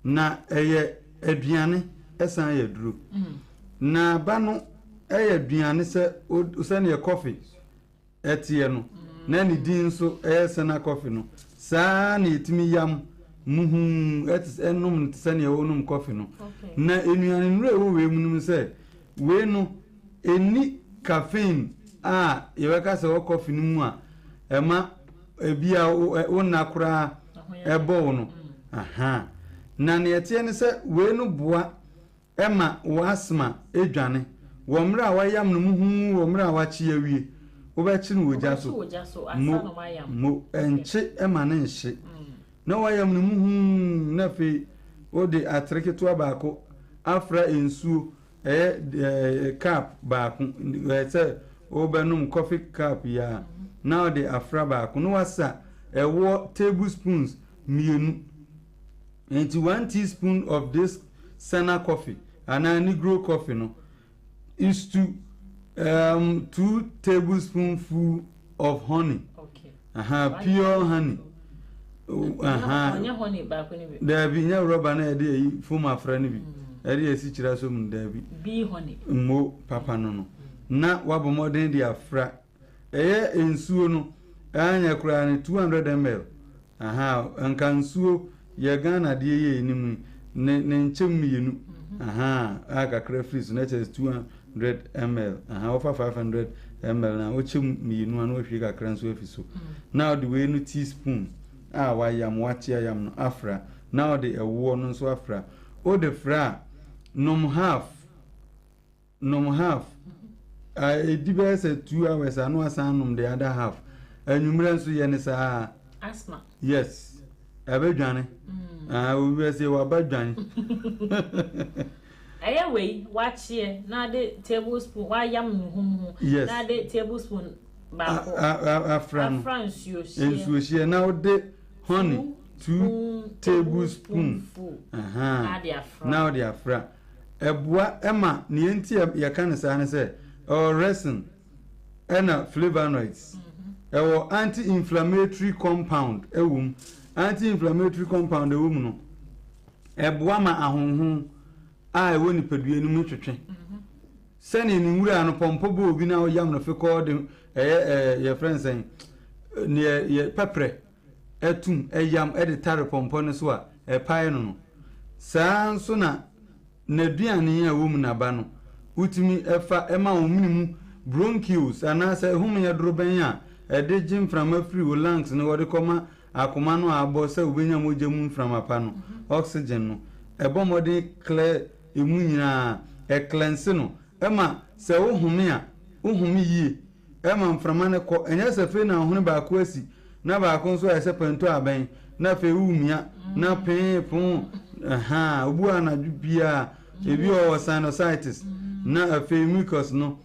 Speaker 10: na eye aduane esan ye duro na ba no eye aduane se ne coffee etie no na ni din so eye na coffee no saa na etimi yam muhu etis enum se ne wonum coffee no na enuane nure wo we munum se we no eni caffeine ye weka se wo coffee no mu a ema ebia wona kura ebo no na ne etie ne se we no boa ema wasma edwane wo mra wa yam no muhu wo mra wa chi awie wo ba chi no woja so mo enche ema ne nche na wa yam no muhu na fe o de atreke to abaako afra ensuo cup baako se o benum coffee cup ya now the afra baako no wasa ewo tablespoons mienu into 1 teaspoon of this Sena coffee and a negro coffee no is to 2 tablespoonful of honey.
Speaker 2: Okay.
Speaker 10: Pure honey.
Speaker 2: Honey back when
Speaker 10: there be no rubber na dey for my friend bi. Eri esi kira so mun there
Speaker 2: be honey.
Speaker 10: Mo papa no. Na wabo modern dey afra. Eye ensuo no anya kura ni 200 ml. Anka nsuo ye Ghana de ye enimu ne nchem mienu aka crayfish na chest 200 ml over 500 ml na o chem mienu na o hwe ka kran so afiso now the way no teaspoon wa yam wachi yam no afra now the ewo no so afra o the fra nom half edibe say 2 hours anu asan nom the other half anwumre nso ye ne sa
Speaker 2: asthma
Speaker 10: yes abedwane we be say wa badwan
Speaker 2: we watch here na the tablespoon wa yam nuhu na the tablespoon ba France you
Speaker 10: share now the honey 2 tablespoon now the afra ebua ema ne enti ya kan sa ne say or resin ena flavonoids ewo anti-inflammatory compound ewum anti-inflammatory compound ewum no eboa ma ahonhon ewo ni padua ni mu twetwe sene ni nwura no pompo bo obi na oyam no fe called your friends saying ne ye pepre etum eyam editare pompo ne so a epae no saa nso na duane ya ewum na ba no utimi efa ema ominimu bronchioles anase humya droben a ede jim from free o lungs no wode koma akoma no abo se obenya mojamu from apa no oxygen no ebomode clear emu nyina cleanse no ema se wo humi yie ema mframa ne ko enya se fe na hono ba ko asi na ba ko nso ese panto aben na fe umia na pepon obu anadu bia ebi o sinusitis na afi mucus no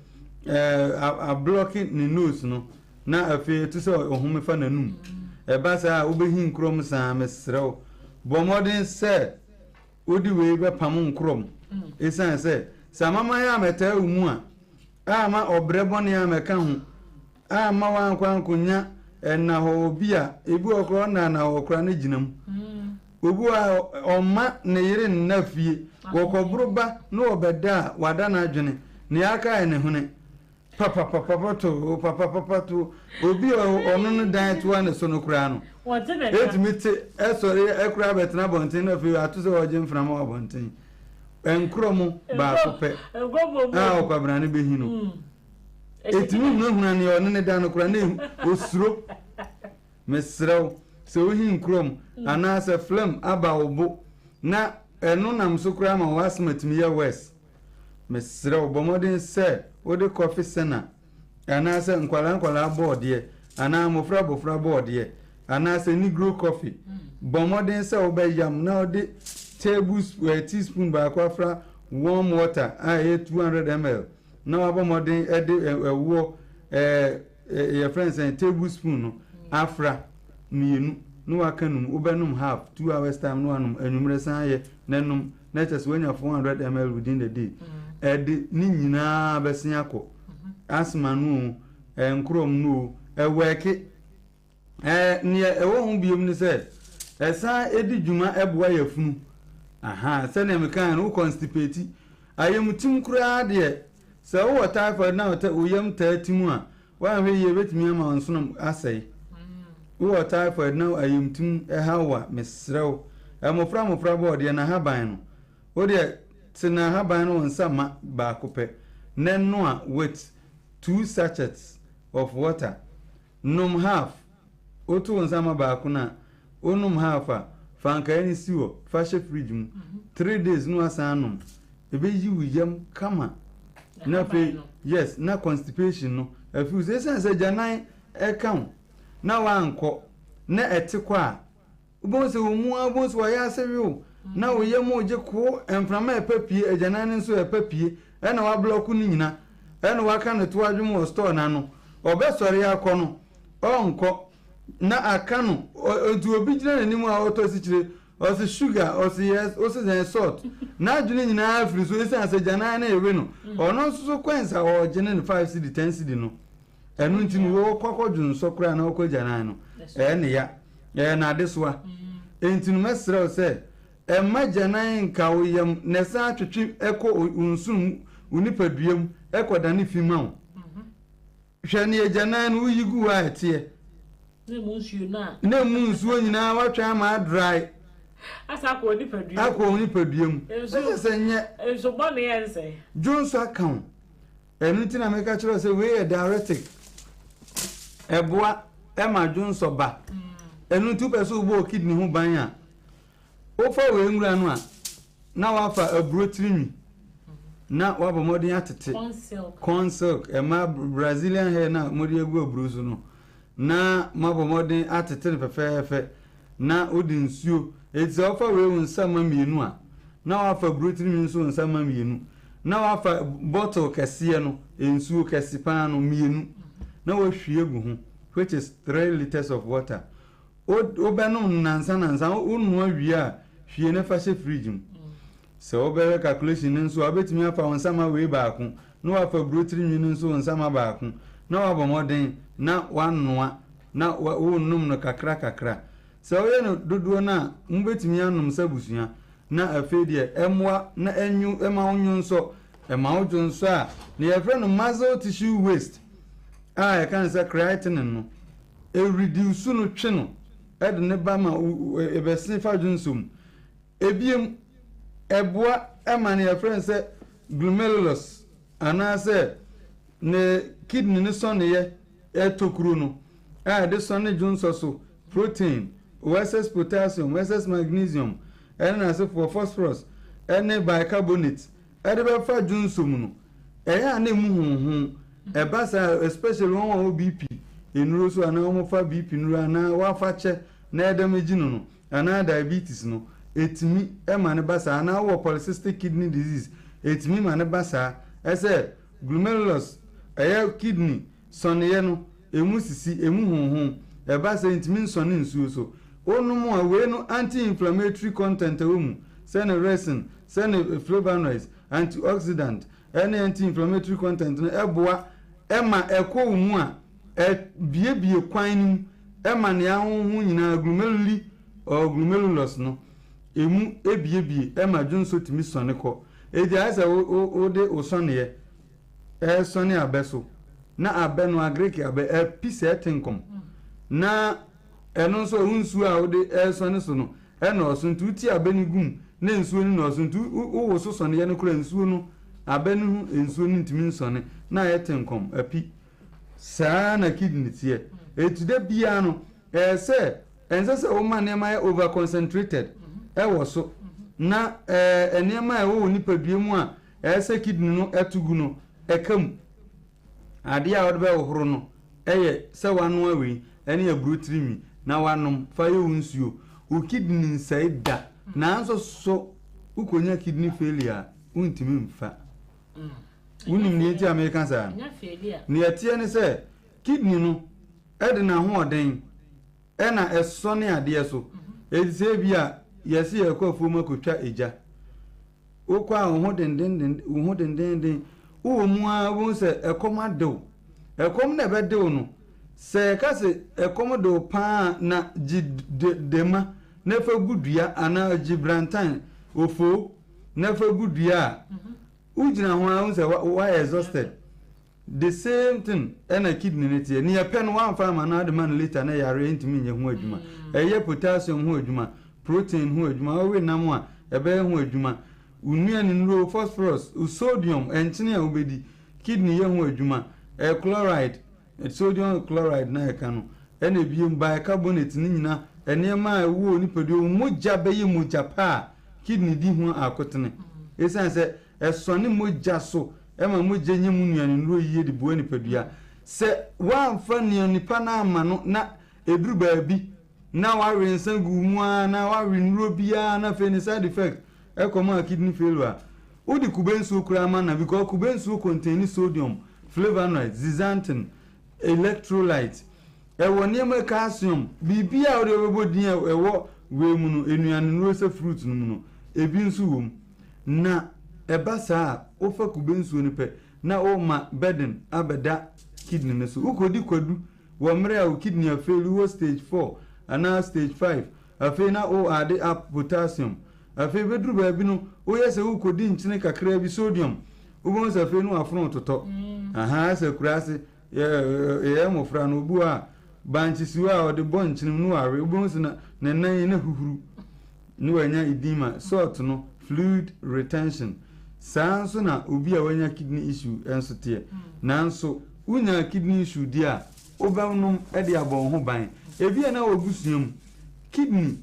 Speaker 10: a blocking the nose no na afi to say ohun fa nanum e ba sa obehin krom sa mesrew bo modern say odi we be pam nkrom esan say samama ya meta umu a ama obrebon ya meka ho ama wankwa nkonya na ho obi a ebi okro na okra na ginam obu a omma ne yire na fie wokobruba na obeda wada na adwene ne aka ne hune papa to obi onu no dan to na so no kura no etimite esori ekura betena bonten na fie atuse oje mframa wa bonten enkromo ba kope okwabra ne behino etimi no huna ne onu ne dan no kura na osuro mesrew so hi nkrom ana se flam aba obo na enu nam so kura ma wasmatimi ya west mesrew bomodin se ode coffee center ana se nkwala board ye ana mofra board ye ana se negro coffee bomodin se obeyam na ode teaspoon ba kwafra warm water a 200 ml na wabomodin ede ewo your friends and tablespoon no afra mienu no wakanum ubenum half 2 hours time no anum enumre san ye nanum netes when you 400 ml within the day edi ni nyina besin akọ asma no enkrom no eweke ni ewo hu biem ni se esa edi djuma eboa yafunu aha se na mekan no constipate ayemutim kura de se wo typhoid na oyam tatimu a wa hwe ye betimi ama onsono asai wo typhoid na ayemtum hawa mesrew mofra board ye na haban no wo de tina haban no nsama ba kope nenno a with 2 sachets of water num half otu nsama ba kuna onum half a fanka ni siwo fashe fridge mu 3 days no asanum ebe yi wiyam kama na fe yes na constipation no afi se janan e kan na wanko na etikwa ubonse omu abonse wa ya sewe na oyem oje ko enframa epapie ejanan nso epapie na wa block ni nyina na wa kan to adwum o store na no obesori akọ no onko na aka no odu obi gina nanimu a oto sikire osi sugar osi yes osi salt na adwune nyina afiri so ese janan na ewe no ono nso kwensa o gene 5 cd 10 cd no enu ntini wo kokodun nso kra na okojanan no ne ya na adeswa entinu mesrew se majanan nka oyam nesa atwetwe eko unsum unipaduam ekodane fima hwe ne janan no yigu wa atie na munsuo nyina watwa ma dry
Speaker 2: asa ko onipaduam
Speaker 10: se nye
Speaker 2: enso bone yense
Speaker 10: jonso account enu ntina meka kiro se we diuretic eboa ema jonso ba enu tu peso bo kidney ho ban a ofa we nwura no a na wafa abrotrimi na wabo modin atete corn silk ema Brazilian hair na modi egu abruzu no na mabo modin atete fefefe na odin suo eti ofa we unsama mienu a na wafa abrotrimi nso unsama mienu na wafa bottle kese no ensuo kese pan no mienu na wahwie gu ho which is 3 liters of water obenum nansa unu awie a hwie na fa she fridge mu so obere calculation nso abetimi afa onsama we baako na wafa brotri nwi nso onsama baako na wabomoden na wanoa na wonum no kakra so oye no dodo na mbetimi anum sabusua na afedie emwa na enyu ema onyu nso ema ojo nso a na ye frɛ no muscle tissue waste I can say creatinine no reduce no twe no ed ne ba ma ebesin fa dwonsum ebiem eboa ema ne friend say glomerulus ana say ne kidney ne so ne ye etokuru no de so ne dwonso so protein excess potassium excess magnesium na say for phosphorus ne bicarbonate de be fa dwonsum no ya na mu hunhun ebasa especially one BP enuro so ana omo fa BP nuro ana wa fa che na edameji no ana diabetes no etimi ema ne basa ana wo polycystic kidney disease etimi ma ne basa ese glomerulus kidney sonye no emu sisi emu honhon ebasa etimi nsone nsuo so onum a we no anti inflammatory content wo mu send resin, send flavonoids, antioxidant, any anti-inflammatory content no eboa ema ekwo mu a bie kwan ema ne ahonhu nyina glomeruli or glomerulus no emu ebie ema dwonso timi sone ko eji asa o de osone ye sone abeso na abe no agreki abe pise etinkom na eno nso hunsu a o de sone so no ena osuntu ti abe ni gum na nsuo ni no osuntu wo so sone ye no kura nsuo no abe no nsuo ni ntimi nsone na etinkom api saa na kidney tie etude bia no se ense o ma ne ma over concentrated wo so na enema wo nipadua mu a se kidney no etugu no ekam ade a wo be wo no eye se wano awi ene abrutrimi na wanom fa ye nsuo o kidney nsai da na nso so ukonya kidney failure untimi mfa unim ni enti American sa ni atie ne se kidney no ede na ho oden na esone ade so edise bia yesi ekofo makotwa eja okwa ho denden wo mu a wo se ekomadew ekom na bedew no se ka se ekomodo pa na dema na fa gudua ana gibrantan ofo na fa gudua ujina ho a wo se why exhausted the same thing ena kidney ne tie ni epen one farm na de man later na yare ntimi nye ho adwuma eye potassium ho adwuma protein ho adwuma we nam a ebe ho adwuma unuan nro phosphorus sodium enchine a obedi kidney ye ho adwuma chloride sodium chloride na eka no ena biem bicarbonate ni nyina enema a wo nipadio moja be ye moja pa kidney di ho akotene esan se esone moja so ema moja nyemu nuan nro yie de bo nipadua se wa fa nipa na ama no na eduru baabi na wa rensan gu mu na wa renro bia na fe ni side effect ekoma kidney failure odi kubensu kura ma na because kubensu contain sodium flavonoids zeaxanthin electrolytes ewo niema calcium bibia odi obodin ewo we mu no enuan nro se fruit no mu no ebi nsu wom na eba saa ofa kubensu ni pe na o ma burden abeda kidney ne so ukodi kwadu wo mre a kidney fail wo stage 4 ana stage 5 afi na o ade up potassium afi bedru ba bi no o yese ukodi nchine kakra bi sodium ubon sa afi no afro toto aha se kurase ye mofra no bu a banchi siwa o de bon nchine no are ubon se na nan na huhuru no wanya edema salt no fluid retention sanso na obi a wanya kidney issue enso tie nanso unya kidney issue dia obamnum e de abon ho ban ebi na ogusuam kidney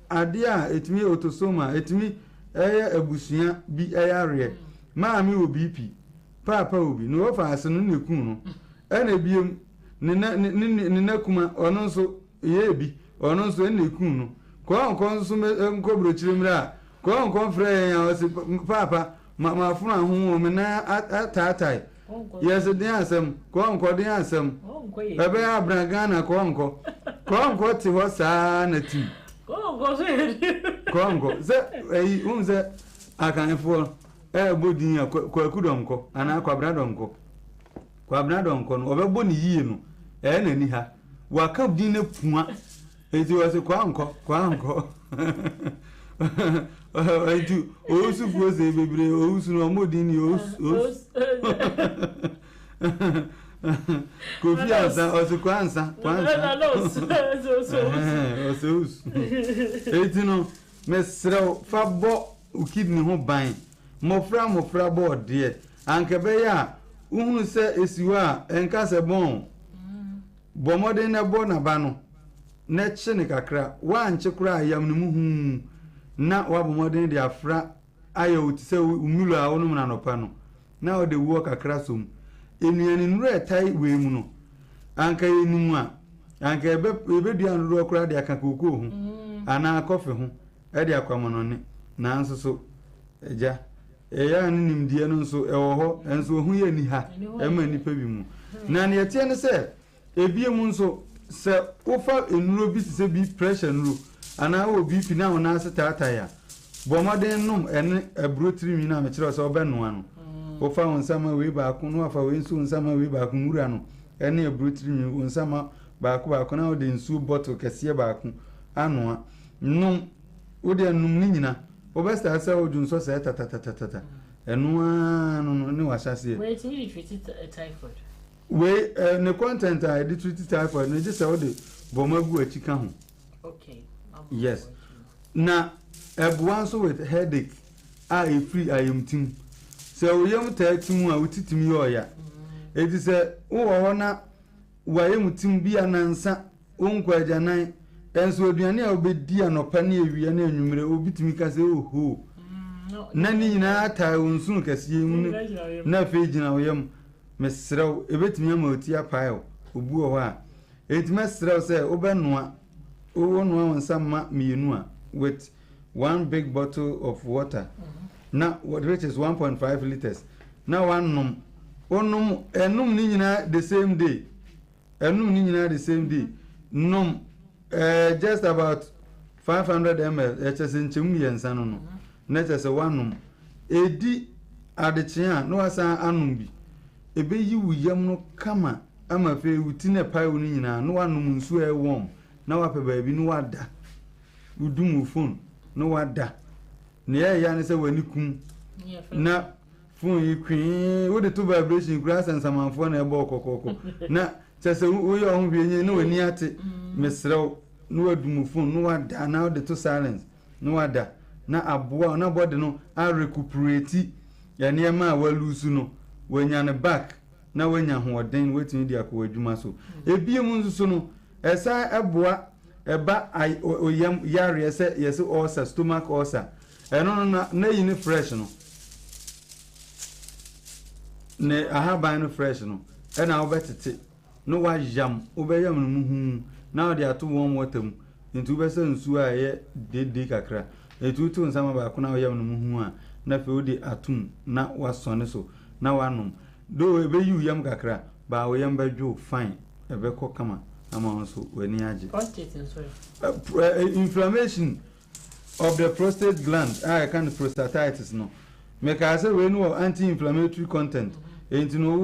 Speaker 10: ade a etimi autosoma etimi abusua bi ayare maami obi papa obi no ofa ase no nekun no ena biem ne nakuma ono nso ye bi ono nso nekun no ko nso nkobro chirimra ko frɛ ya o se papa ma funu ahun me na atatai yes den asem ko den asem ebe abraga na ko ti ho saa na ti ko ze unze akanfo bodin ya ko akudom ko ana ko abradom ko no obebo ni yie no na ni ha waka din na pua eti wo se ko anko aitu osu fuose bebre osu no modini osu kofi asa osu kwansa osu eti no mesrɛ fa bɔ ukidni ho ban mofra bɔ de anke be ya uhunu sɛ esiwa enka sɛ bon bɔmɔden na bɔ na ba no na kye ne kakra wa nche kura ayam no mu na wabomodin de afra ayo tise umulo a wonu na nopa no na o de wo kakra som enuani nuru etai we mu no anka enimu a anka ebedua nuru okura de akakoko hu ana kofe hu e de akwamono ne na nso so eja eya ni nimdie no nso ewo ho enso hu ye ni ha ema nipa bi mu na ne etie ne se ebie mu nso se ofa enuro bi se bi pressure nuro ana o BP na wona se tata ya Bomaden num ene aburo tiri na me kire so obenoa no wo fa wonsama we ba ko no afa we nsu wonsama we ba ko ngura no ene aburo tiri wonsama ba ko na wo de nsu bottle kese ba ko anoa num wo de num ni nyina wo besta sa wo dun so se tata enoa no ne wa hyase
Speaker 2: we ti treat typhoid
Speaker 10: we ne content I did treat typhoid no just say wo de bomagu achika ho
Speaker 2: okay
Speaker 10: yes na ebuanso with headache free I am team so we am tatum a utitimi oya edi se wo ho na wayem tim bia nansa onkwaja nan enso aduane a obedi anopa na ewia na anwumre obitimi ka se oho na ni nyina ata onsun kase mu na fe gina woyam mesrew ebetimi ama oti apae obu ho a etime srew se obenoa wo no wonsa ma mienu a with 1 big bottle of water now which is 1.5 liters now one num enum ni nyina the same day num just about 500 ml just in chim yensa no na just one num edi adechia no asa anum bi ebe yi wuyam no kama ama fe wuti na pai wo nyina no anum nsu e warm na wa pe ba bi no wada udum phone no wada ne ya ne se wani kum na phone yi kwin wo de to vibration grass and samanfo na ebo kokoko na chese wo yo ho bienye na wani ate mesrew no wadum phone no wada na wo de to silence no wada na aboa na body no a recuperate ya ne ma wa lose no wanya ne back na wanya hoden wetin di akọ adwuma so ebiem nso no esa eboa eba oyam yare yese ulcer stomach ulcer eno na yini fresh no ne ahaba no fresh no ena obetete no wa yam obeyam no muhu na odi ato won watam nti obese nsu a ye dede kakra etutu nsama ba ko na oyam no muhu a na fe odi atum na wasone so na wanum do ebe yu yam kakra ba oyam badwo fine ebe ko kama ama so wani aje inflammation of the prostate gland kind of prostatitis no make I say we know anti-inflammatory content and you know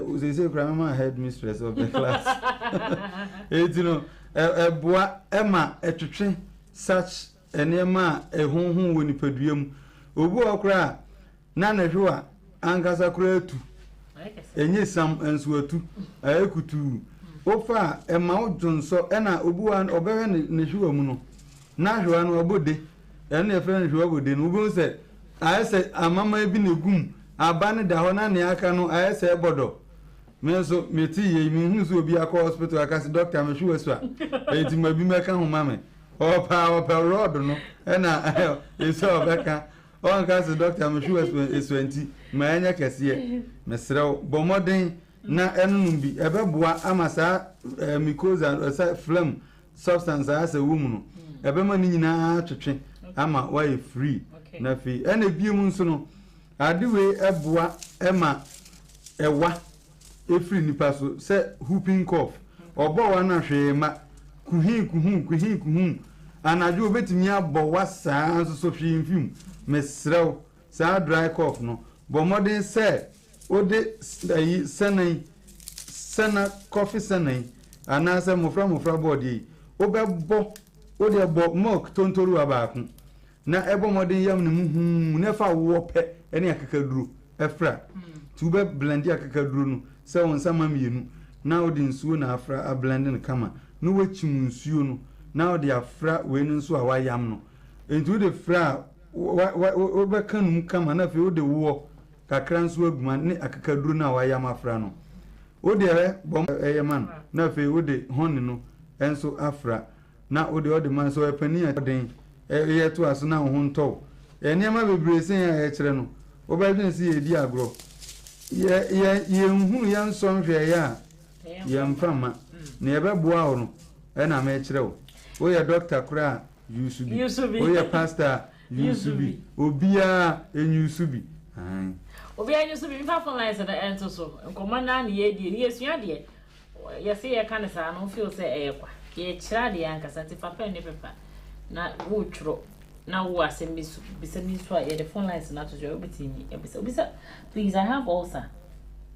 Speaker 10: we say grandma head mistress of the class and you know boa ema etwetwe such enema ehunhun woni paduam obu okra na hwa ankasa kura atu enye sam enso atu ayekutu ofa ema odunso ena obuwa obewe ne hwa mu no na hwa no obode ena efe ne hwa obode no obu se ayese amama bi ne gum abane da ho na ne aka no ayese ebodo menso meti ye mi hu so obi akọ hospital akasi doctor me hwa so a enti ma bi meka ho mame opa road no ena eso obeka on kasi doctor me hwa so eswanti ma anya kase mesrew bomoden na enum bi ebeboa amasa mucosa sa phlegm substance asa wum no ebema ni nyina twetwe ama why free na fi ena biem nso no adewe eboa ema ewa efri nipa so se whooping cough obo wa na hwe ma kuhin anaju obetimi abo wasa nso so hwe mfim mesrew sa dry cough no bomoden se ode sana coffee sana anasa mofra body obebo ode bo milk tontoru abaku na ebo modern yam ne muhu ne fa wo pe ene akakaduro efra tu be blend akakaduro no se won sama mienu na ode nsuo na afra a blend ne kama no wachim nsuo no na ode afra we no nso a wayam no entu de fra obe kanum kama na fe ode wo kakra nso aguma ne akakaduro na wayam afra no ode bom eyeman na fe ode hon no enso afra na ode man so epani aden yeto aso na ho nto enema bebre sen ya kire no obadwen si edi agro ye nhunu ya nso nhwe ya ya mfama na yebeboa ho no na ma kire wo ye doctor kura yusubi wo ye pastor yusubi obia enyusubi
Speaker 2: obi anyu so bi fa phone line say ento so nkomana na ye die ni esua de ye say ye kan sa no feel say e kwa ye kira de ankasa ti papa ne pepa na wo twro Now who are send me the phone lines not to join Obisa. Please, I have ulcer.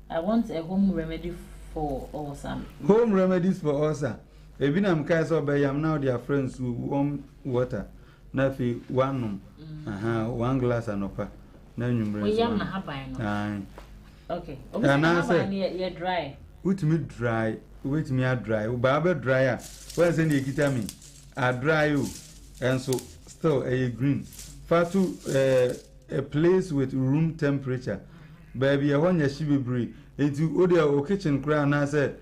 Speaker 2: I want a home remedy for ulcer.
Speaker 10: Home remedies for ulcer. Even I'm cast up by am now their friends who warm water. Nafi one one glass and upper. No numerous.
Speaker 2: We am not okay.
Speaker 10: And I say
Speaker 2: you're dry.
Speaker 10: Wait me dry. Wait me a dry. Barber dryer. Where's any vitamin? I dry you. And so still a green. Far to a place with room temperature. Baby, I want your shibi breed. Into other kitchen crown. I said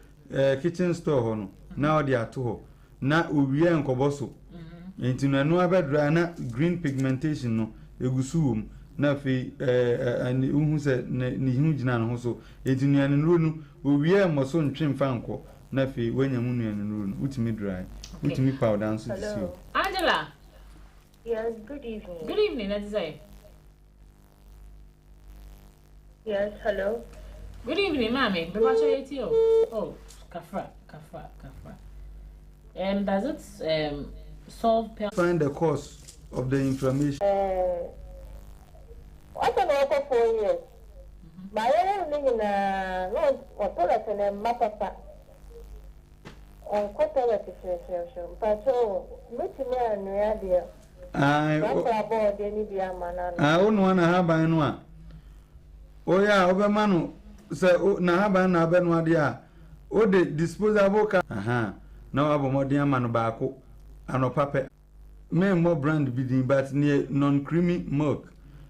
Speaker 10: kitchen store hono. Now they are two. Now we are in Koboso. Into no other dry green pigmentation no. Egusuum. Na fi and who said ni hujina no so. Into nyan runu. We are moso ntwem fanko. Na fi when you munu nyan runu. Utimi dry. Utimi powder and so.
Speaker 2: Angela.
Speaker 9: Yes, good evening.
Speaker 2: Good evening, let's say.
Speaker 9: Yes, hello.
Speaker 2: Good evening, Mammy. Oh, Kafra. Does it solve?
Speaker 10: Find the cause of the inflammation.
Speaker 9: What's an offer 4 years? My living in a no, toilet and a mapapa. On quarter situation, but so, meeting me and Radia.
Speaker 10: I wouldn't want to have by no. Oh, yeah, Obermanu, so na have na benwa dia. O de disposable car. Aha. Now abo mo dia manu baako. Ano pape. Me more brand bidding but near non-creamy milk.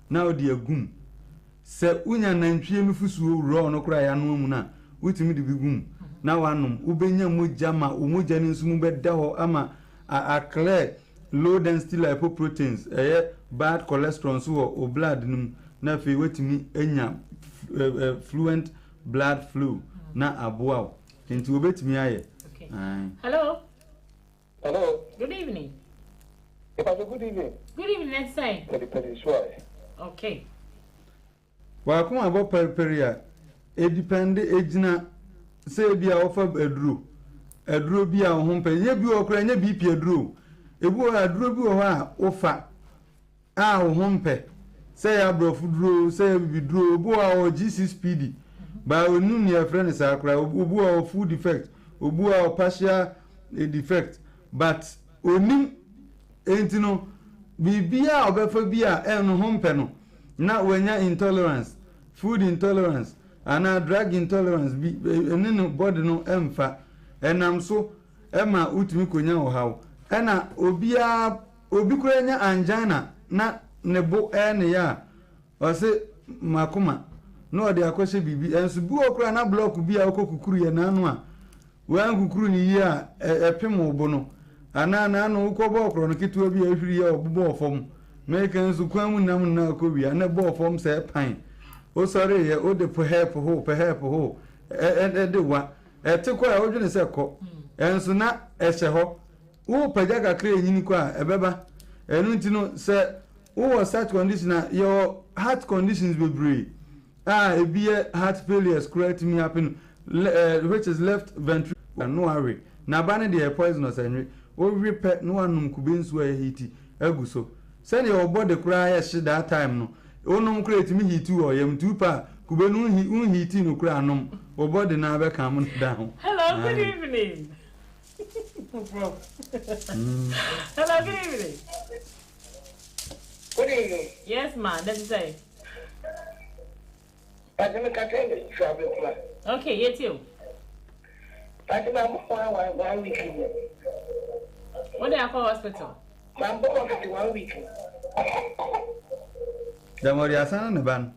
Speaker 10: Now the gum. Se unya nantwie mfusuo raw no kra ya no mu na. Wutimi de bigum. Na wanum ubenya moja ma umoja ni nsumu beda ho ama a clear low density lipoproteins bad cholesterol so o blood num na fe wetimi enya fluent blood flow na aboa nti obetimi aye.
Speaker 2: Okay. Hello. Good evening.
Speaker 11: Good evening.
Speaker 2: Good evening, let's say. Okay.
Speaker 10: Wa kuma abo periperia e depend ejina say bia offer eduro bia ho mpa nye bi okra nye bi pi eduro ebu aduro bi ho a ofa a ho mpe say abrofu duro say bi duro obu a o G6PD ba onu ne friend sa akra obu a food defect obu a partial defect but oni entino bibia obefa bia en ho mpe no na wanya intolerance food intolerance ana drug intolerance bi enino body no emfa enam so ema utumi konya ohaw ena obi kuranya angina na nebo ene ya ose makoma no de akose bibi enso bi okura na block bi a okokukuru ye nanu a wan kukuru ni yi a epem obo no ana na no ukobo okro no kitu bi ahwiri ya obo ofom make enso kwamu nam na akobia na bo ofom se pan o sorry ye o de help ho de wa ete kwa o dwene se ko enso na ehye ho wo paja kakra enyini kwa ebeba enu ntino se wo such condition your heart conditions be brave ebie heart failure correct me happen which is left ventricle no worry na bane de poisonous enwe o repair no anum kubensu ahiti aguso se ne your body kura ya she that time no onum create me hit o yam tupa kubenu hiti no kura anum o body na be kam down.
Speaker 2: Hello, good evening. Bro. Hello, good evening.
Speaker 11: Good evening.
Speaker 2: Yes, man, let's say. Okay, yes, you.
Speaker 11: One week.
Speaker 2: What do I call hospital?
Speaker 11: I'm born 1 week.
Speaker 10: Damori asana ne ban.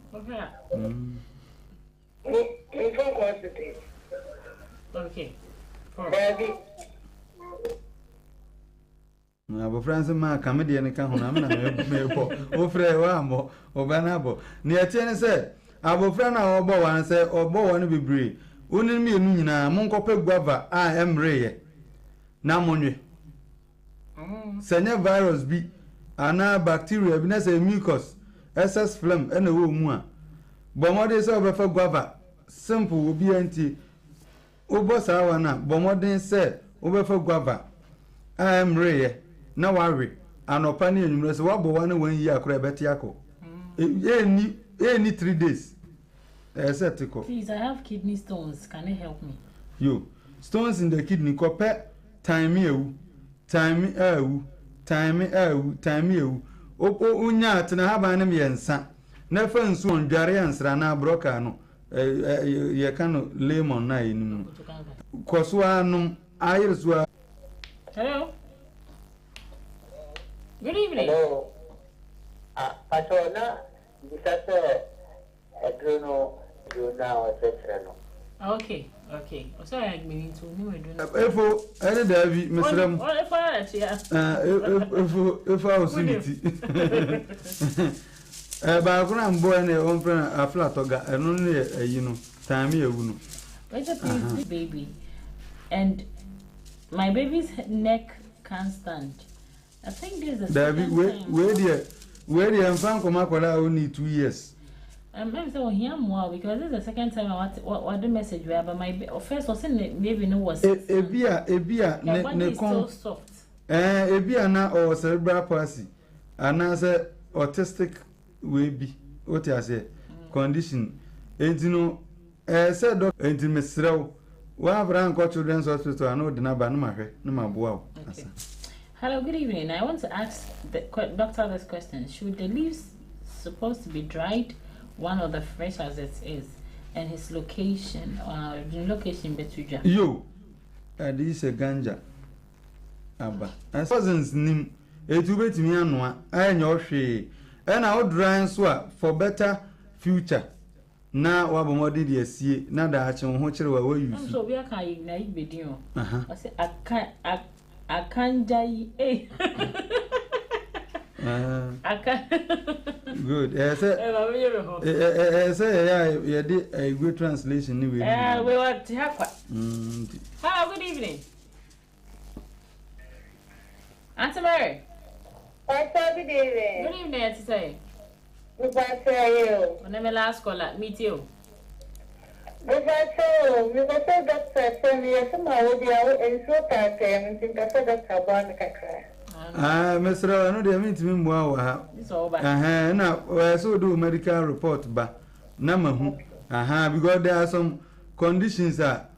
Speaker 2: Okay.
Speaker 10: Na bo France ma kamede ne ka hona na me bo o frɛ wa mo o bana bo ne atie ne sɛ abofra na obo wan sɛ obo wan bebre oni mi enu nyina mo nkɔpɛ guava a emreye na monwe sɛnyɛ virus bi ana bacteria bi na sɛ mucus excess phlegm ena wo mu a bomode sɛ obefa guava simple obi anti obo sawa na bomode sɛ obefa guava a emreye na wawe anopa ne enwumre so wabo one 1 year akora beti akọ any 3 days
Speaker 2: please, I have kidney stones. Can you help me?
Speaker 10: Yo, stones in the kidney kope time ewu opo unya atena haba ne yensa na fa nsu ondware ansra na broka no ye kanu lemon na inu koso anum ayirso.
Speaker 2: Hello. Good evening.
Speaker 11: Hello. Patona, bisase edrono now etc.
Speaker 2: Okay. So I mean to know
Speaker 10: efo ene Davi mesrem.
Speaker 2: If I
Speaker 10: osuniti. Ba kuna mbo ne on plan afla toga eno ne ayi no time ewu no.
Speaker 2: Wait a please baby. And my baby's neck can't stand. I think this is
Speaker 10: Davi where the infant come akola only 2 years.
Speaker 2: I'm so here more because this is the second time I what the message we have, but my first was saying maybe no was
Speaker 10: ebia ne
Speaker 2: so soft.
Speaker 10: Ebia na or cerebral palsy and as a autistic way be what I say condition entino said doc entimisrew wa bran ko children's hospital and no dinaba no mahwe no maboa.
Speaker 2: Hello, good evening. I want to ask the doctor this question. Should the leaves supposed to be dried, one of the fresh as it is, and his location Betuja?
Speaker 10: Yo, this a ganja. Abba. As cousins nim, it will be to me anwa, and your she, and I would dry for better future. Now, Wabamodi, dear, see, now that I can watch you where you
Speaker 2: so we are kind of video. I say, I can't die. I can't.
Speaker 10: Good. I say, yeah, did a good translation.
Speaker 2: We want to have what? Hello, good evening. Auntie Mary.
Speaker 9: Good evening.
Speaker 2: Good evening, Auntie Say.
Speaker 9: Good afternoon.
Speaker 2: When I'm last call, meet you.
Speaker 9: Good afternoon. We got a doctor from here. Somehow we are in so that I think I said that about the
Speaker 10: Mr. I know they mean to me more. Na so do medical report ba na mahu because there are some conditions that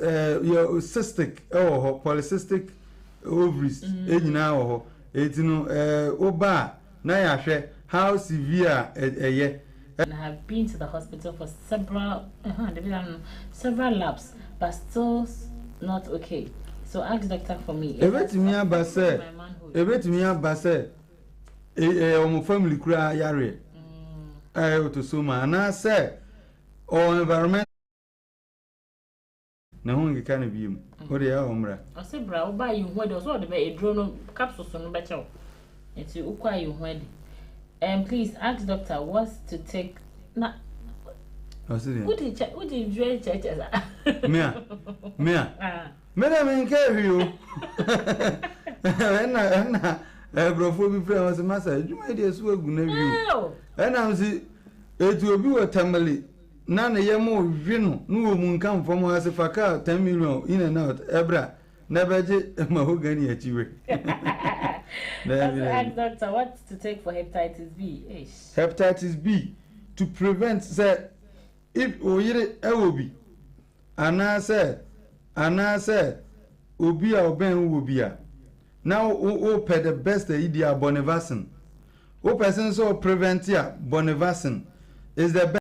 Speaker 10: your cystic or polycystic ovaries enyina ho etino oba na ya hwe how severe
Speaker 2: and I have been to the hospital for several labs but still not okay. So ask doctor for me.
Speaker 10: Ebetimi abase omo family kura yare otosoma na say or environment na hungi kana biim o de ya omra
Speaker 2: o se bra o ba yi hu de so de be edro no capsules no be chew enti ukwa yi hu de. Please ask doctor what to take na Would you enjoy churches?
Speaker 10: Mia. Madam in carry brofo bi frɛ was massa dwuma dey so agu na wi and am see it will be what family na na ye mo hwe no no wo mu nkan fom ha se faka 10 million in and out ebra na beje mahogany achiwe.
Speaker 2: Ask doctor what to take for hepatitis B.
Speaker 10: Hepatitis B to prevent say if oyire ewobi ana say obi a oben wo bia now o pay the best idea bonivacin o person so prevent ya bonivacin is the best